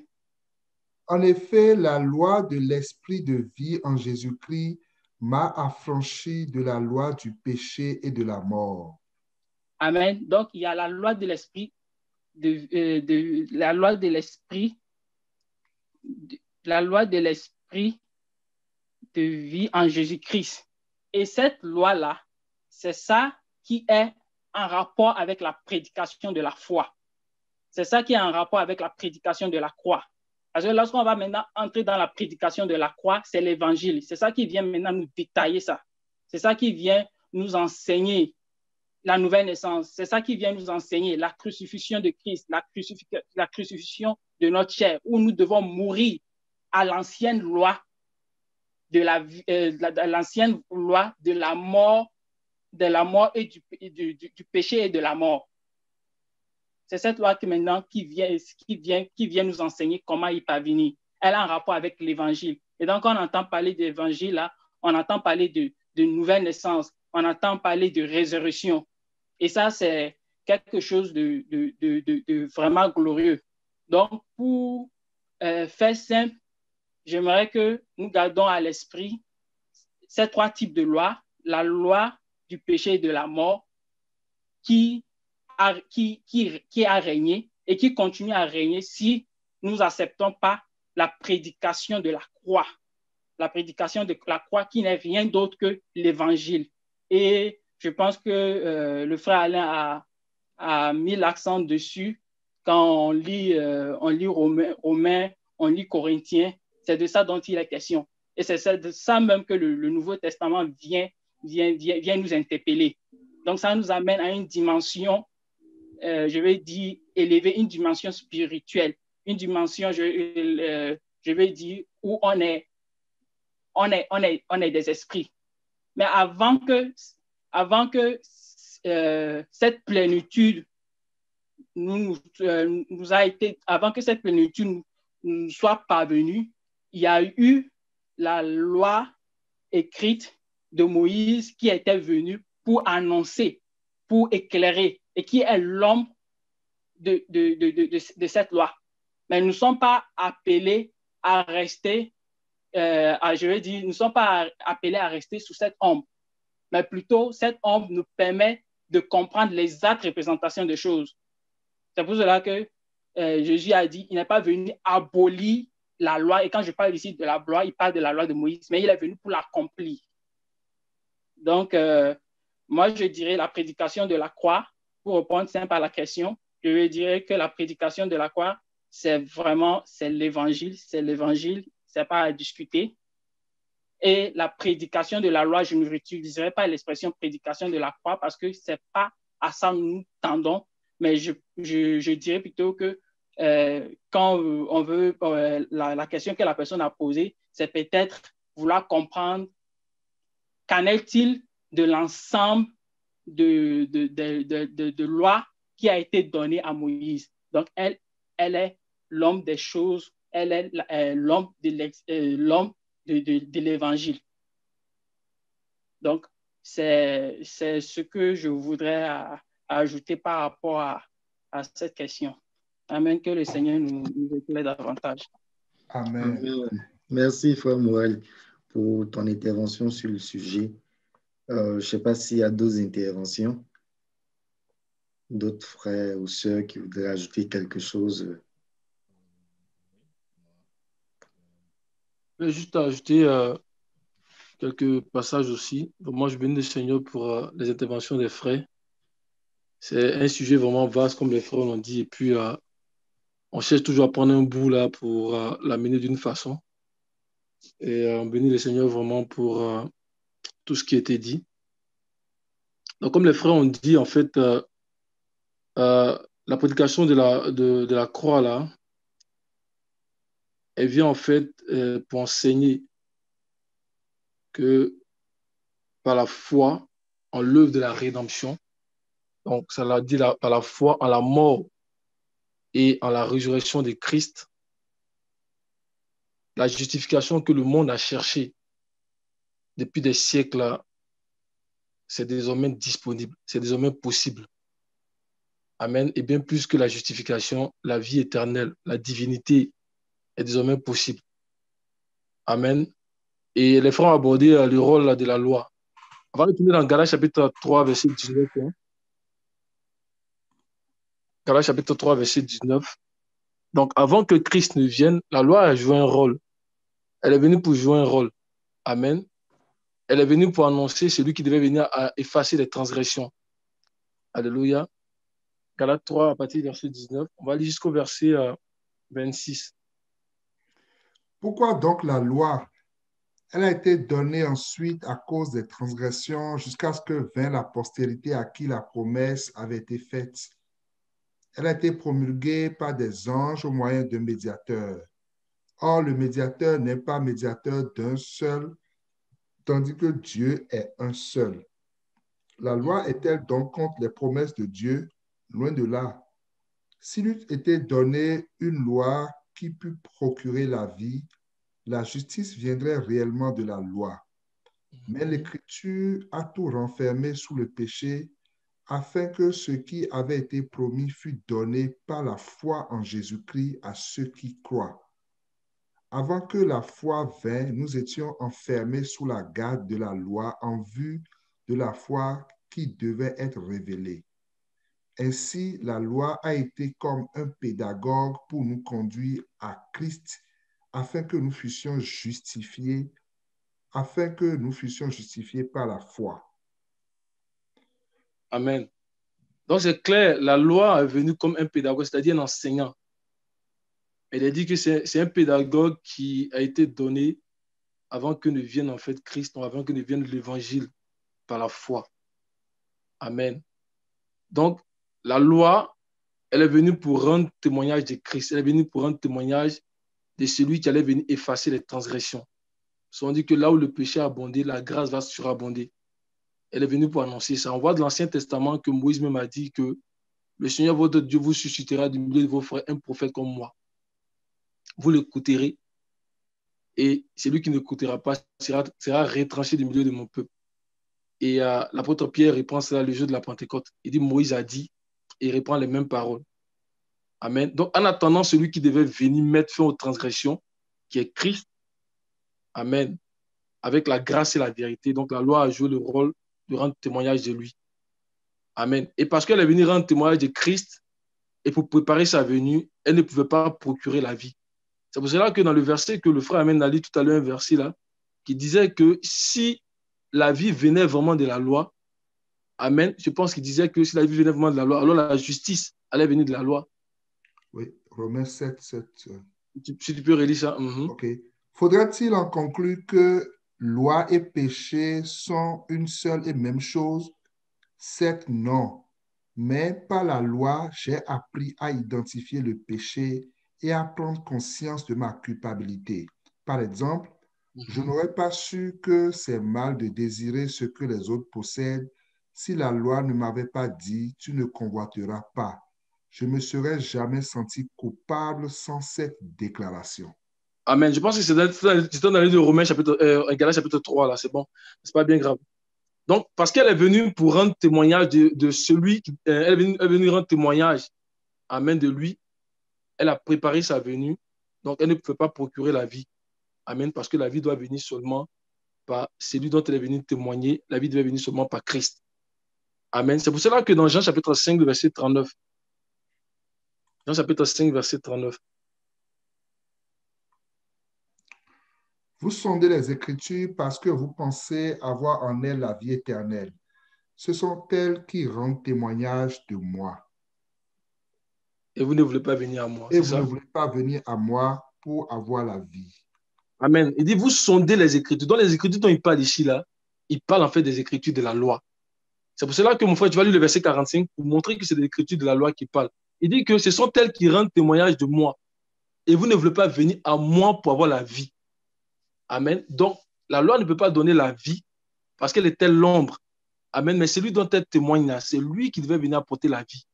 En effet, la loi de l'esprit de vie en Jésus-Christ m'a affranchi de la loi du péché et de la mort. Amen. Donc, il y a la loi de l'esprit, la loi de l'esprit de vie en Jésus-Christ. Et cette loi-là, c'est ça qui est en rapport avec la prédication de la foi. C'est ça qui est en rapport avec la prédication de la croix. Parce que lorsqu'on va maintenant entrer dans la prédication de la croix, c'est l'évangile. C'est ça qui vient maintenant nous détailler ça. C'est ça qui vient nous enseigner la nouvelle naissance. C'est ça qui vient nous enseigner la crucifixion de Christ, la crucifixion de notre chair, où nous devons mourir à l'ancienne loi de l'ancienne loi de la mort et du péché et de la mort. C'est cette loi qui maintenant qui vient nous enseigner comment y parvenir. Elle a un rapport avec l'évangile. Et donc, on entend parler d'évangile, là, on entend parler de nouvelle naissance, on entend parler de résurrection. Et ça, c'est quelque chose de vraiment glorieux. Donc, pour faire simple, j'aimerais que nous gardons à l'esprit ces trois types de lois. La loi du péché et de la mort qui a régné et qui continue à régner si nous n'acceptons pas la prédication de la croix. La prédication de la croix qui n'est rien d'autre que l'évangile. Et je pense que le frère Alain a mis l'accent dessus quand on lit Romains, on lit Corinthiens. C'est de ça dont il est question. Et c'est de ça même que le Nouveau Testament vient nous interpeller. Donc, ça nous amène à une dimension je vais dire, élever une dimension spirituelle, une dimension, je vais dire, où on est des esprits. Mais avant que cette plénitude avant que cette plénitude nous soit parvenue, il y a eu la loi écrite de Moïse qui était venue pour annoncer, pour éclairer, et qui est l'ombre de cette loi. Mais nous ne sommes pas appelés à rester, je veux dire, nous ne sommes pas appelés à rester sous cette ombre, mais plutôt cette ombre nous permet de comprendre l'exacte représentation des choses. C'est pour cela que Jésus a dit, il n'est pas venu abolir la loi, et quand je parle ici de la loi, il parle de la loi de Moïse, mais il est venu pour l'accomplir. Donc, moi, je dirais la prédication de la croix, pour répondre simple à la question, je dirais que la prédication de la croix, c'est l'évangile, c'est pas à discuter. Et la prédication de la loi, je ne n'utiliserai pas l'expression prédication de la croix parce que c'est pas à ça que nous tendons, mais je dirais plutôt que quand on veut, la question que la personne a posée, c'est peut-être vouloir comprendre qu'en est-il de l'ensemble de lois qui a été donnée à Moïse. Donc, elle est l'homme des choses, elle est l'homme de l'évangile. Donc, c'est ce que je voudrais ajouter par rapport à cette question. Amen, que le Seigneur nous éclaire davantage. Amen. Merci, Frère Morel, pour ton intervention sur le sujet. Je ne sais pas s'il y a d'autres interventions, d'autres frères ou sœurs qui voudraient ajouter quelque chose. Je vais juste ajouter quelques passages aussi. Donc, moi, je bénis le Seigneur pour les interventions des frères. C'est un sujet vraiment vaste, comme les frères l'ont dit. Et puis, on cherche toujours à prendre un bout là pour l'amener d'une façon. Et on bénit le Seigneur vraiment pour tout ce qui a été dit. Donc, comme les frères ont dit, en fait, la prédication de la croix, là, elle vient en fait pour enseigner que par la foi en l'œuvre de la rédemption, donc ça l'a dit par la foi en la mort et en la résurrection de Christ, la justification que le monde a cherchée depuis des siècles, c'est désormais disponible, c'est désormais possible. Amen. Et bien plus que la justification, la vie éternelle, la divinité est désormais possible. Amen. Et les frères ont abordé le rôle de la loi. On va retourner dans Galates chapitre 3, verset 19. Galates chapitre 3, verset 19. Donc, avant que Christ ne vienne, la loi a joué un rôle. Elle est venue pour jouer un rôle. Amen. Elle est venue pour annoncer celui qui devait venir à effacer les transgressions. Alléluia. Galates 3, à partir du verset 19. On va aller jusqu'au verset 26. Pourquoi donc la loi? Elle a été donnée ensuite à cause des transgressions jusqu'à ce que vint la postérité à qui la promesse avait été faite. Elle a été promulguée par des anges au moyen d'un médiateur. Or, le médiateur n'est pas médiateur d'un seul, tandis que Dieu est un seul. La loi est-elle donc contre les promesses de Dieu? Loin de là. S'il eût été donné une loi qui pût procurer la vie, la justice viendrait réellement de la loi. Mais l'Écriture a tout renfermé sous le péché afin que ce qui avait été promis fût donné par la foi en Jésus-Christ à ceux qui croient. Avant que la foi vînt, nous étions enfermés sous la garde de la loi en vue de la foi qui devait être révélée. Ainsi, la loi a été comme un pédagogue pour nous conduire à Christ afin que nous fussions justifiés par la foi. Amen. Donc, c'est clair, la loi est venue comme un pédagogue, c'est-à-dire un enseignant. Elle a dit que c'est un pédagogue qui a été donné avant que ne vienne en fait Christ, avant que ne vienne l'évangile par la foi. Amen. Donc, la loi, elle est venue pour rendre témoignage de Christ. Elle est venue pour rendre témoignage de celui qui allait venir effacer les transgressions. On dit que là où le péché a abondé, la grâce va surabonder. Elle est venue pour annoncer ça. On voit de l'Ancien Testament que Moïse même a dit que le Seigneur votre Dieu vous suscitera du milieu de vos frères un prophète comme moi. Vous l'écouterez et celui qui n'écoutera pas sera retranché du milieu de mon peuple. Et l'apôtre Pierre reprend cela le jour de la Pentecôte. Il dit Moïse a dit et il reprend les mêmes paroles. Amen. Donc en attendant celui qui devait venir mettre fin aux transgressions, qui est Christ, amen, avec la grâce et la vérité. Donc la loi a joué le rôle de rendre témoignage de lui. Amen. Et parce qu'elle est venue rendre témoignage de Christ, et pour préparer sa venue, elle ne pouvait pas procurer la vie. C'est pour cela que dans le verset que le frère Amen a lu tout à l'heure, un verset là, qui disait que si la vie venait vraiment de la loi, Amen, je pense qu'il disait que si la vie venait vraiment de la loi, alors la justice allait venir de la loi. Oui, Romains 7, 7. Si tu peux relire ça. OK. Faudrait-il en conclure que loi et péché sont une seule et même chose? Certes, non. Mais par la loi, j'ai appris à identifier le péché et à prendre conscience de ma culpabilité. Par exemple, je n'aurais pas su que c'est mal de désirer ce que les autres possèdent si la loi ne m'avait pas dit « tu ne convoiteras pas ». Je ne me serais jamais senti coupable sans cette déclaration. Amen. Je pense que c'est dans le livre de Romains, Galates chapitre 3, là, c'est bon. C'est pas bien grave. Donc, parce qu'elle est venue pour rendre témoignage de celui qui... elle est venue rendre témoignage, amen, de lui. Elle a préparé sa venue. Donc, elle ne pouvait pas procurer la vie. Amen. Parce que la vie doit venir seulement par celui dont elle est venue témoigner. La vie doit venir seulement par Christ. Amen. C'est pour cela que dans Jean chapitre 5, verset 39, Jean chapitre 5, verset 39. Vous sondez les Écritures parce que vous pensez avoir en elles la vie éternelle. Ce sont elles qui rendent témoignage de moi. Et vous ne voulez pas venir à moi. Et vous ne voulez pas venir à moi pour avoir la vie. Amen. Il dit, vous sondez les Écritures. Dans les Écritures dont il parle ici, là, il parle en fait des Écritures de la loi. C'est pour cela que mon frère, tu vas lire le verset 45 pour montrer que c'est des Écritures de la loi qui parlent. Il dit que ce sont elles qui rendent témoignage de moi. Et vous ne voulez pas venir à moi pour avoir la vie. Amen. Donc, la loi ne peut pas donner la vie parce qu'elle est telle l'ombre. Amen. Mais celui dont elle témoigne là, c'est lui qui devait venir apporter la vie.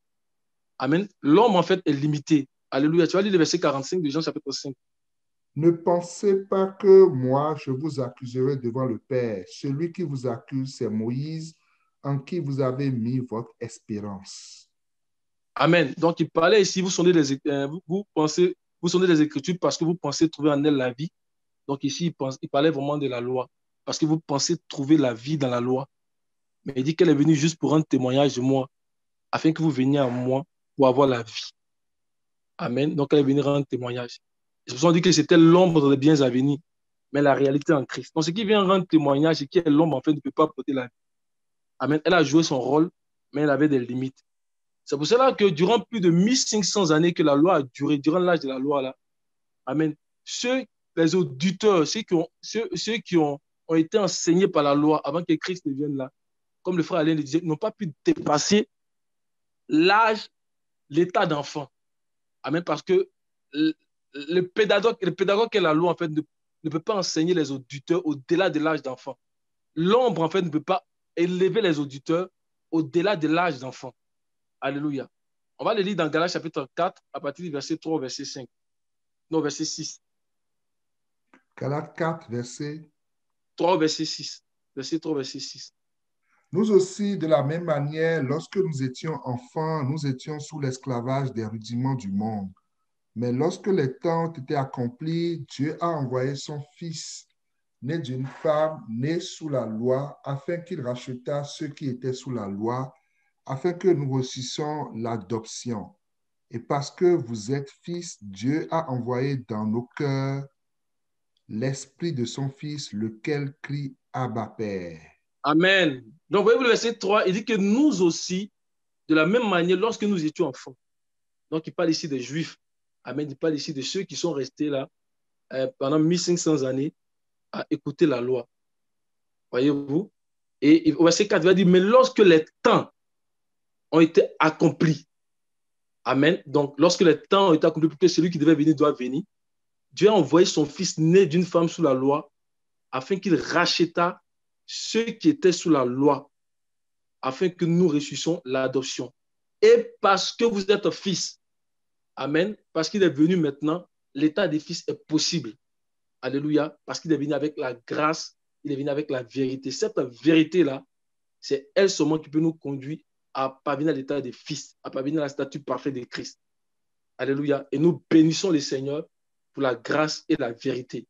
Amen. L'homme, en fait, est limité. Alléluia. Tu vas lire le verset 45 de Jean chapitre 5. Ne pensez pas que moi, je vous accuserai devant le Père. Celui qui vous accuse, c'est Moïse, en qui vous avez mis votre espérance. Amen. Donc, il parlait ici, vous sondez les Écritures parce que vous pensez trouver en elles la vie. Donc, ici, il parlait vraiment de la loi parce que vous pensez trouver la vie dans la loi. Mais il dit qu'elle est venue juste pour rendre témoignage de moi afin que vous veniez à moi pour avoir la vie. Amen. Donc, elle est venue rendre témoignage. C'est pour ça qu'on dit que c'était l'ombre des biens à venir, mais la réalité en Christ. Donc, ce qui vient rendre témoignage et qui est l'ombre, en fait, ne peut pas porter la vie. Amen. Elle a joué son rôle, mais elle avait des limites. C'est pour cela que durant plus de 1500 années que la loi a duré, durant l'âge de la loi, là, amen, les auditeurs, ceux qui ont été enseignés par la loi avant que Christ ne vienne là, comme le frère Alain le disait, n'ont pas pu dépasser l'âge, l'état d'enfant. Amen, parce que le pédagogue qui est la loi, en fait, ne peut pas enseigner les auditeurs au-delà de l'âge d'enfant. L'ombre, en fait, ne peut pas élever les auditeurs au-delà de l'âge d'enfant. Alléluia. On va le lire dans Galates chapitre 4, à partir du verset 3 au verset 5. Non, verset 6. Galates 4, verset 3 au verset 6. Verset 3 au verset 6. Nous aussi, de la même manière, lorsque nous étions enfants, nous étions sous l'esclavage des rudiments du monde. Mais lorsque les temps ont été accomplis, Dieu a envoyé son Fils, né d'une femme, né sous la loi, afin qu'il rachetât ceux qui étaient sous la loi, afin que nous reçussions l'adoption. Et parce que vous êtes fils, Dieu a envoyé dans nos cœurs l'esprit de son Fils, lequel crie « Abba, Père ». Amen. Donc, voyez-vous le verset 3, il dit que nous aussi, de la même manière, lorsque nous étions enfants, donc il parle ici des Juifs, amen, il parle ici de ceux qui sont restés là pendant 1500 années à écouter la loi. Voyez-vous? Et au verset 4, il va dire, mais lorsque les temps ont été accomplis. Amen. Donc, lorsque les temps ont été accomplis pour que celui qui devait venir doit venir, Dieu a envoyé son fils né d'une femme sous la loi afin qu'il racheta ceux qui étaient sous la loi, afin que nous reçussions l'adoption. Et parce que vous êtes fils, amen, parce qu'il est venu maintenant, l'état des fils est possible. Alléluia, parce qu'il est venu avec la grâce, il est venu avec la vérité. Cette vérité-là, c'est elle seulement qui peut nous conduire à parvenir à l'état des fils, à parvenir à la statue parfaite de Christ. Alléluia. Et nous bénissons le Seigneur pour la grâce et la vérité.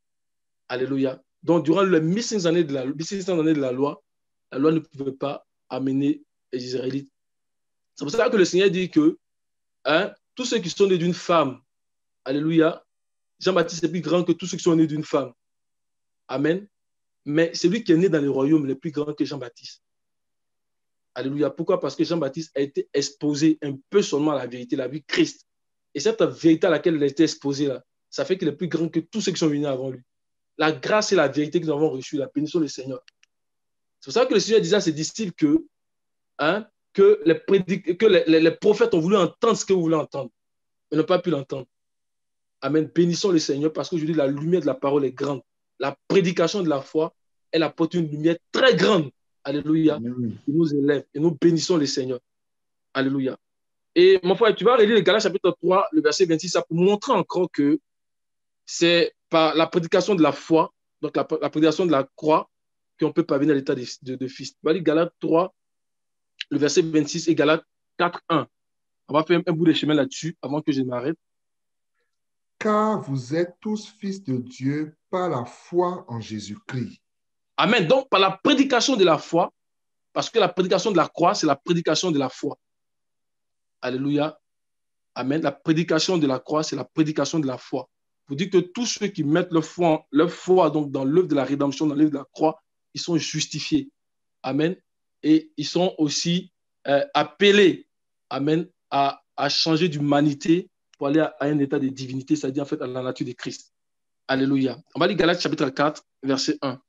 Alléluia. Donc, durant les 1500 années de la loi ne pouvait pas amener les Israélites. C'est pour ça que le Seigneur dit que tous ceux qui sont nés d'une femme, alléluia, Jean-Baptiste est plus grand que tous ceux qui sont nés d'une femme. Amen. Mais celui qui est né dans le royaume est plus grand que Jean-Baptiste. Alléluia. Pourquoi? Parce que Jean-Baptiste a été exposé un peu seulement à la vérité, la vie de Christ. Et cette vérité à laquelle il a été exposé, là, ça fait qu'il est plus grand que tous ceux qui sont venus avant lui. La grâce et la vérité que nous avons reçues, la bénédiction du Seigneur. C'est pour ça que le Seigneur disait à ses disciples que les prophètes ont voulu entendre ce que vous voulez entendre, mais n'ont pas pu l'entendre. Amen. Bénissons le Seigneur parce qu'aujourd'hui, la lumière de la parole est grande. La prédication de la foi, elle apporte une lumière très grande. Alléluia. Qui nous élève et nous bénissons le Seigneur. Alléluia. Et mon frère, tu vas relire le Galates chapitre 3, le verset 26, ça pour montrer encore que c'est par la prédication de la foi, donc la prédication de la croix, qu'on peut parvenir à l'état de fils. Tu vas lire Galates 3, le verset 26 et Galates 4, 1. On va faire un bout de chemin là-dessus avant que je m'arrête. Car vous êtes tous fils de Dieu par la foi en Jésus-Christ. Amen. Donc, par la prédication de la foi, parce que la prédication de la croix, c'est la prédication de la foi. Alléluia. Amen. La prédication de la croix, c'est la prédication de la foi. Pour dire que tous ceux qui mettent leur foi donc, dans l'œuvre de la rédemption, dans l'œuvre de la croix, ils sont justifiés. Amen. Et ils sont aussi appelés, amen, à changer d'humanité pour aller à un état de divinité, c'est-à-dire en fait à la nature de Christ. Alléluia. On va lire Galates chapitre 4, verset 1.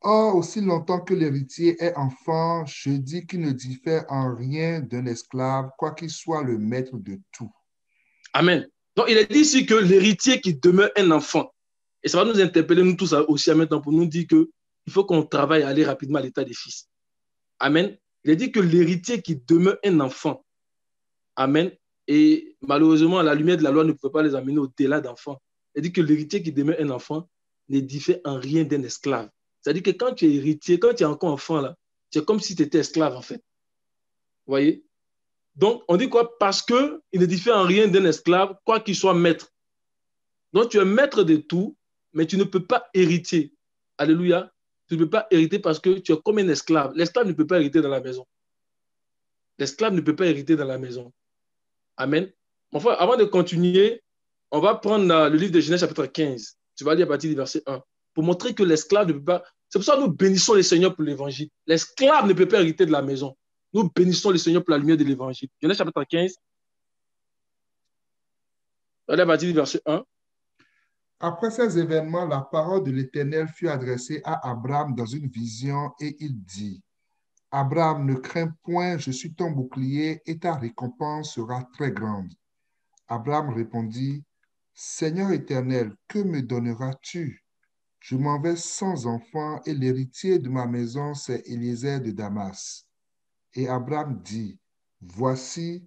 Or, aussi longtemps que l'héritier est enfant, je dis qu'il ne diffère en rien d'un esclave, quoiqu'il soit le maître de tout. Amen. Donc, il est dit ici que l'héritier qui demeure un enfant, et ça va nous interpeller nous tous aussi maintenant pour nous dire qu'il faut qu'on travaille à aller rapidement à l'état des fils. Amen. Il est dit que l'héritier qui demeure un enfant, amen, et malheureusement, la lumière de la loi ne pouvait pas les amener au-delà d'enfants. Il est dit que l'héritier qui demeure un enfant ne diffère en rien d'un esclave. C'est-à-dire que quand tu es héritier, quand tu es encore enfant, là, c'est comme si tu étais esclave, en fait. Vous voyez? Donc, on dit quoi? Parce qu'il ne diffère en rien d'un esclave, quoi qu'il soit maître. Donc, tu es maître de tout, mais tu ne peux pas hériter. Alléluia. Tu ne peux pas hériter parce que tu es comme un esclave. L'esclave ne peut pas hériter dans la maison. L'esclave ne peut pas hériter dans la maison. Amen. Mon frère, avant de continuer, on va prendre le livre de Genèse chapitre 15. Tu vas lire à partir du verset 1. Pour montrer que l'esclave ne peut pas... C'est pour ça que nous bénissons le Seigneur pour l'évangile. L'esclave ne peut pas hériter de la maison. Nous bénissons le Seigneur pour la lumière de l'évangile. Genèse chapitre 15. Allez à partir du verset 1. Après ces événements, la parole de l'Éternel fut adressée à Abraham dans une vision et il dit, « Abraham, ne crains point, je suis ton bouclier et ta récompense sera très grande. » Abraham répondit, « Seigneur éternel, que me donneras-tu? Je m'en vais sans enfant et l'héritier de ma maison, c'est Éliézer de Damas. » Et Abraham dit, « Voici,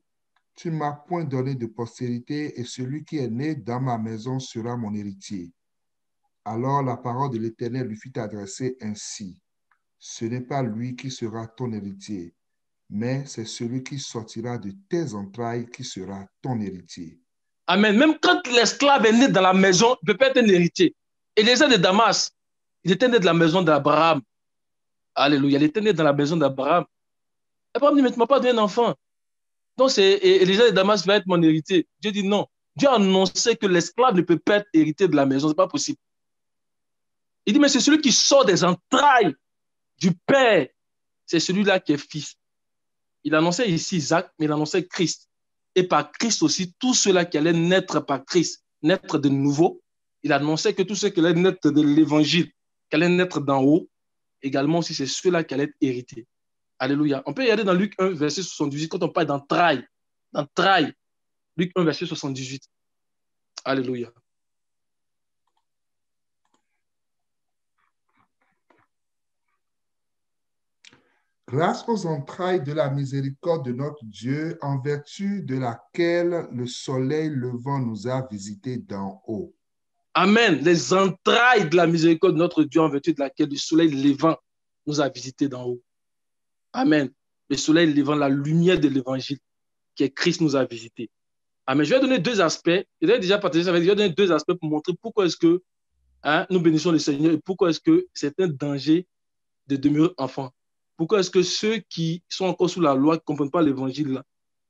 tu ne m'as point donné de postérité et celui qui est né dans ma maison sera mon héritier. » Alors la parole de l'Éternel lui fut adressée ainsi, « Ce n'est pas lui qui sera ton héritier, mais c'est celui qui sortira de tes entrailles qui sera ton héritier. » Amen. Même quand l'esclave est né dans la maison, il ne peut pas être un héritier. Éliézer de Damas, il était né de la maison d'Abraham. Alléluia. Il était né dans la maison d'Abraham. Abraham dit, mais tu ne m'as pas donné un enfant. Donc, c'est Éliézer de Damas va être mon héritier. Dieu dit non. Dieu a annoncé que l'esclave ne peut pas être héritier de la maison. Ce n'est pas possible. Il dit, mais c'est celui qui sort des entrailles du Père. C'est celui-là qui est fils. Il annonçait ici Isaac, mais il annonçait Christ. Et par Christ aussi, tous ceux-là qui allaient naître par Christ, naître de nouveau, il annonçait que tous ceux qui allaient naître de l'évangile, qui allaient naître d'en haut, également aussi, c'est ceux-là qui allaient être hérités. Alléluia. On peut y aller dans Luc 1, verset 78, quand on parle d'entrailles. D'entrailles. Luc 1, verset 78. Alléluia. Grâce aux entrailles de la miséricorde de notre Dieu, en vertu de laquelle le soleil levant nous a visités d'en haut. Amen. Les entrailles de la miséricorde de notre Dieu, en vertu de laquelle le soleil levant nous a visités d'en haut. Amen. Le soleil levant, la lumière de l'évangile qui est Christ nous a visités. Amen. Je vais donner deux aspects. Je vais déjà partager ça avec vous. Je vais donner deux aspects pour montrer pourquoi est-ce que nous bénissons le Seigneur et pourquoi est-ce que c'est un danger de demeurer enfant. Pourquoi est-ce que ceux qui sont encore sous la loi, qui ne comprennent pas l'évangile,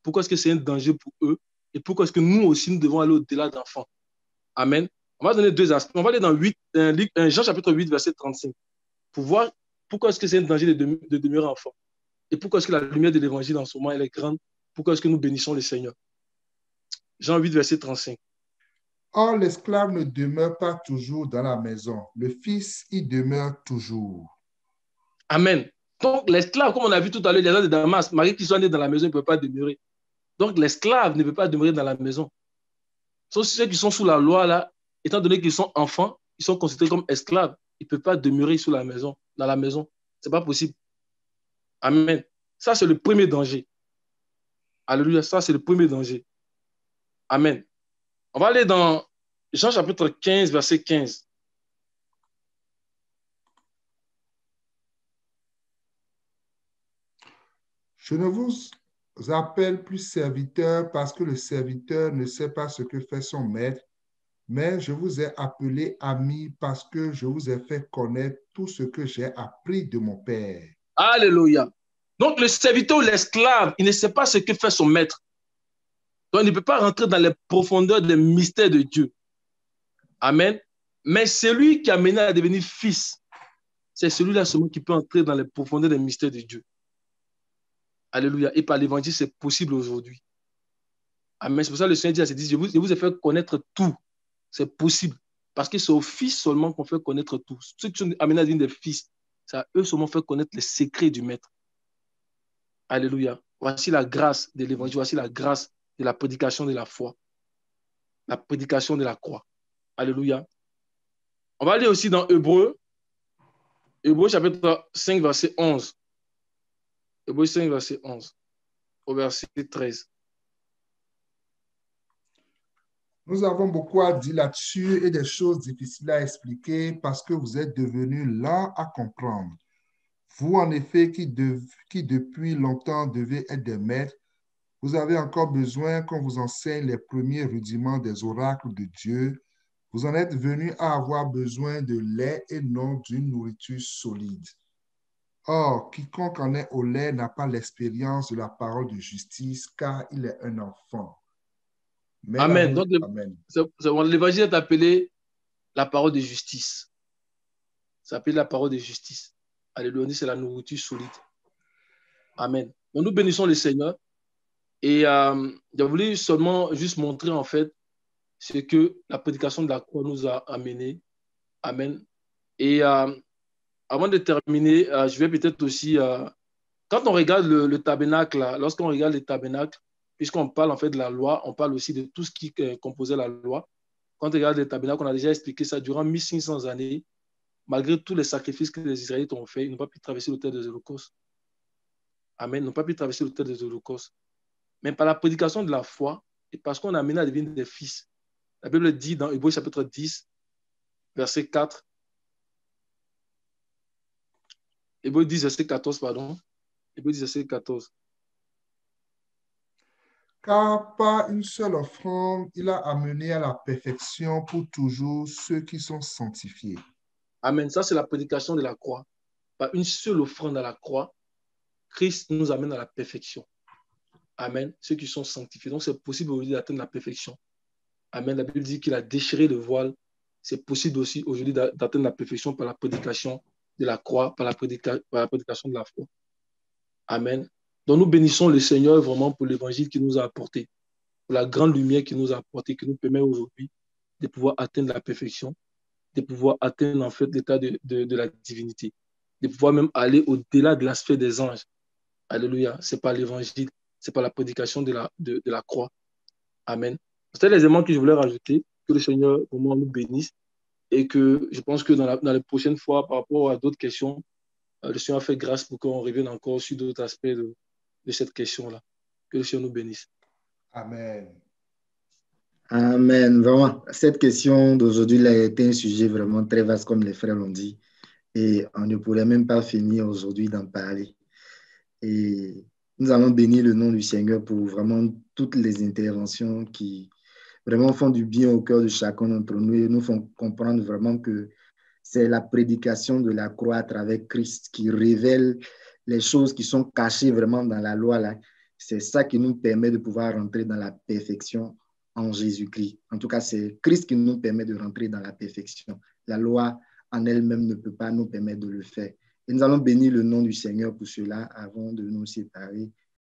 pourquoi est-ce que c'est un danger pour eux et pourquoi est-ce que nous aussi, nous devons aller au-delà d'enfants. Amen. On va donner deux aspects. On va aller dans Jean chapitre 8, verset 35, pour voir pourquoi est-ce que c'est un danger de demeurer enfant et pourquoi est-ce que la lumière de l'évangile en ce moment, elle est grande. Pourquoi est-ce que nous bénissons le Seigneur. Jean 8, verset 35. Or, l'esclave ne demeure pas toujours dans la maison. Le Fils y demeure toujours. Amen. Donc, l'esclave, comme on a vu tout à l'heure, les gens de Damas, Marie qui sont nés dans la maison, ne peut pas demeurer. Donc, l'esclave ne peut pas demeurer dans la maison. Sauf ceux qui sont sous la loi, là, étant donné qu'ils sont enfants, ils sont considérés comme esclaves. Ils ne peuvent pas demeurer sous la maison, dans la maison. Ce n'est pas possible. Amen. Ça, c'est le premier danger. Alléluia. Ça, c'est le premier danger. Amen. On va aller dans Jean chapitre 15, verset 15. Je ne vous appelle plus serviteur parce que le serviteur ne sait pas ce que fait son maître, mais je vous ai appelé ami parce que je vous ai fait connaître tout ce que j'ai appris de mon Père. Alléluia. Donc, le serviteur ou l'esclave, il ne sait pas ce que fait son maître. Donc, il ne peut pas rentrer dans les profondeurs des mystères de Dieu. Amen. Mais celui qui a mené à devenir fils, c'est celui-là seulement qui peut entrer dans les profondeurs des mystères de Dieu. Alléluia. Et par l'évangile, c'est possible aujourd'hui. Amen. C'est pour ça que le Seigneur dit à ses disciples, je vous ai fait connaître tout. C'est possible. Parce que c'est aux fils seulement qu'on fait connaître tout. Ceux qui sont amenés à devenir des fils, c'est à eux seulement faire connaître les secrets du Maître. Alléluia. Voici la grâce de l'évangile. Voici la grâce de la prédication de la foi. La prédication de la croix. Alléluia. On va aller aussi dans Hébreux. Hébreux chapitre 5, verset 11. Hébreux 5, verset 11. Au verset 13. Nous avons beaucoup à dire là-dessus et des choses difficiles à expliquer parce que vous êtes devenus lents à comprendre. Vous, en effet, qui depuis longtemps devez être des maîtres, vous avez encore besoin qu'on vous enseigne les premiers rudiments des oracles de Dieu. Vous en êtes venus à avoir besoin de lait et non d'une nourriture solide. Or, quiconque en est au lait n'a pas l'expérience de la parole de justice, car il est un enfant. Mais Amen. Donc, Amen. l'évangile est appelé la parole de justice. Ça s'appelle la parole de justice. Alléluia, c'est la nourriture solide. Amen. Donc, nous bénissons le Seigneur. Et je voulais seulement juste montrer en fait ce que la prédication de la croix nous a amené. Amen. Et avant de terminer, je vais peut-être aussi, quand on regarde le tabernacle, lorsqu'on regarde le tabernacle, puisqu'on parle en fait de la loi, on parle aussi de tout ce qui composait la loi. Quand on regarde le tabernacle, on a déjà expliqué ça durant 1500 années, malgré tous les sacrifices que les Israélites ont fait, ils n'ont pas pu traverser l'autel des holocaustes. Amen. Ils n'ont pas pu traverser l'autel des holocaustes. Mais par la prédication de la foi, et parce qu'on a amené à devenir des fils, la Bible dit dans Hébreux chapitre 10, verset 4, Hébreux 10, verset 14, pardon. Hébreux 10, verset 14. Car par une seule offrande, il a amené à la perfection pour toujours ceux qui sont sanctifiés. Amen. Ça, c'est la prédication de la croix. Par une seule offrande à la croix, Christ nous amène à la perfection. Amen. Ceux qui sont sanctifiés. Donc, c'est possible aujourd'hui d'atteindre la perfection. Amen. La Bible dit qu'il a déchiré le voile. C'est possible aussi aujourd'hui d'atteindre la perfection par la prédication de la croix, par la prédication de la foi. Amen. Donc, nous bénissons le Seigneur vraiment pour l'évangile qu'il nous a apporté, pour la grande lumière qu'il nous a apporté, qui nous permet aujourd'hui de pouvoir atteindre la perfection, de pouvoir atteindre en fait l'état de la divinité, de pouvoir même aller au-delà de la sphère des anges. Alléluia. Ce n'est pas l'évangile, ce n'est pas la prédication de la croix. Amen. C'était les éléments que je voulais rajouter. Que le Seigneur vraiment nous bénisse. Et que je pense que dans les prochaines fois, par rapport à d'autres questions, le Seigneur a fait grâce pour qu'on revienne encore sur d'autres aspects de cette question-là. Que le Seigneur nous bénisse. Amen. Amen. Vraiment, cette question d'aujourd'hui a été un sujet vraiment très vaste, comme les frères l'ont dit. Et on ne pourrait même pas finir aujourd'hui d'en parler. Et nous allons bénir le nom du Seigneur pour vraiment toutes les interventions qui vraiment font du bien au cœur de chacun d'entre nous et nous font comprendre vraiment que c'est la prédication de la croix à travers Christ qui révèle les choses qui sont cachées vraiment dans la loi là. C'est ça qui nous permet de pouvoir rentrer dans la perfection en Jésus-Christ. En tout cas, c'est Christ qui nous permet de rentrer dans la perfection. La loi en elle-même ne peut pas nous permettre de le faire. Et nous allons bénir le nom du Seigneur pour cela avant de nous séparer.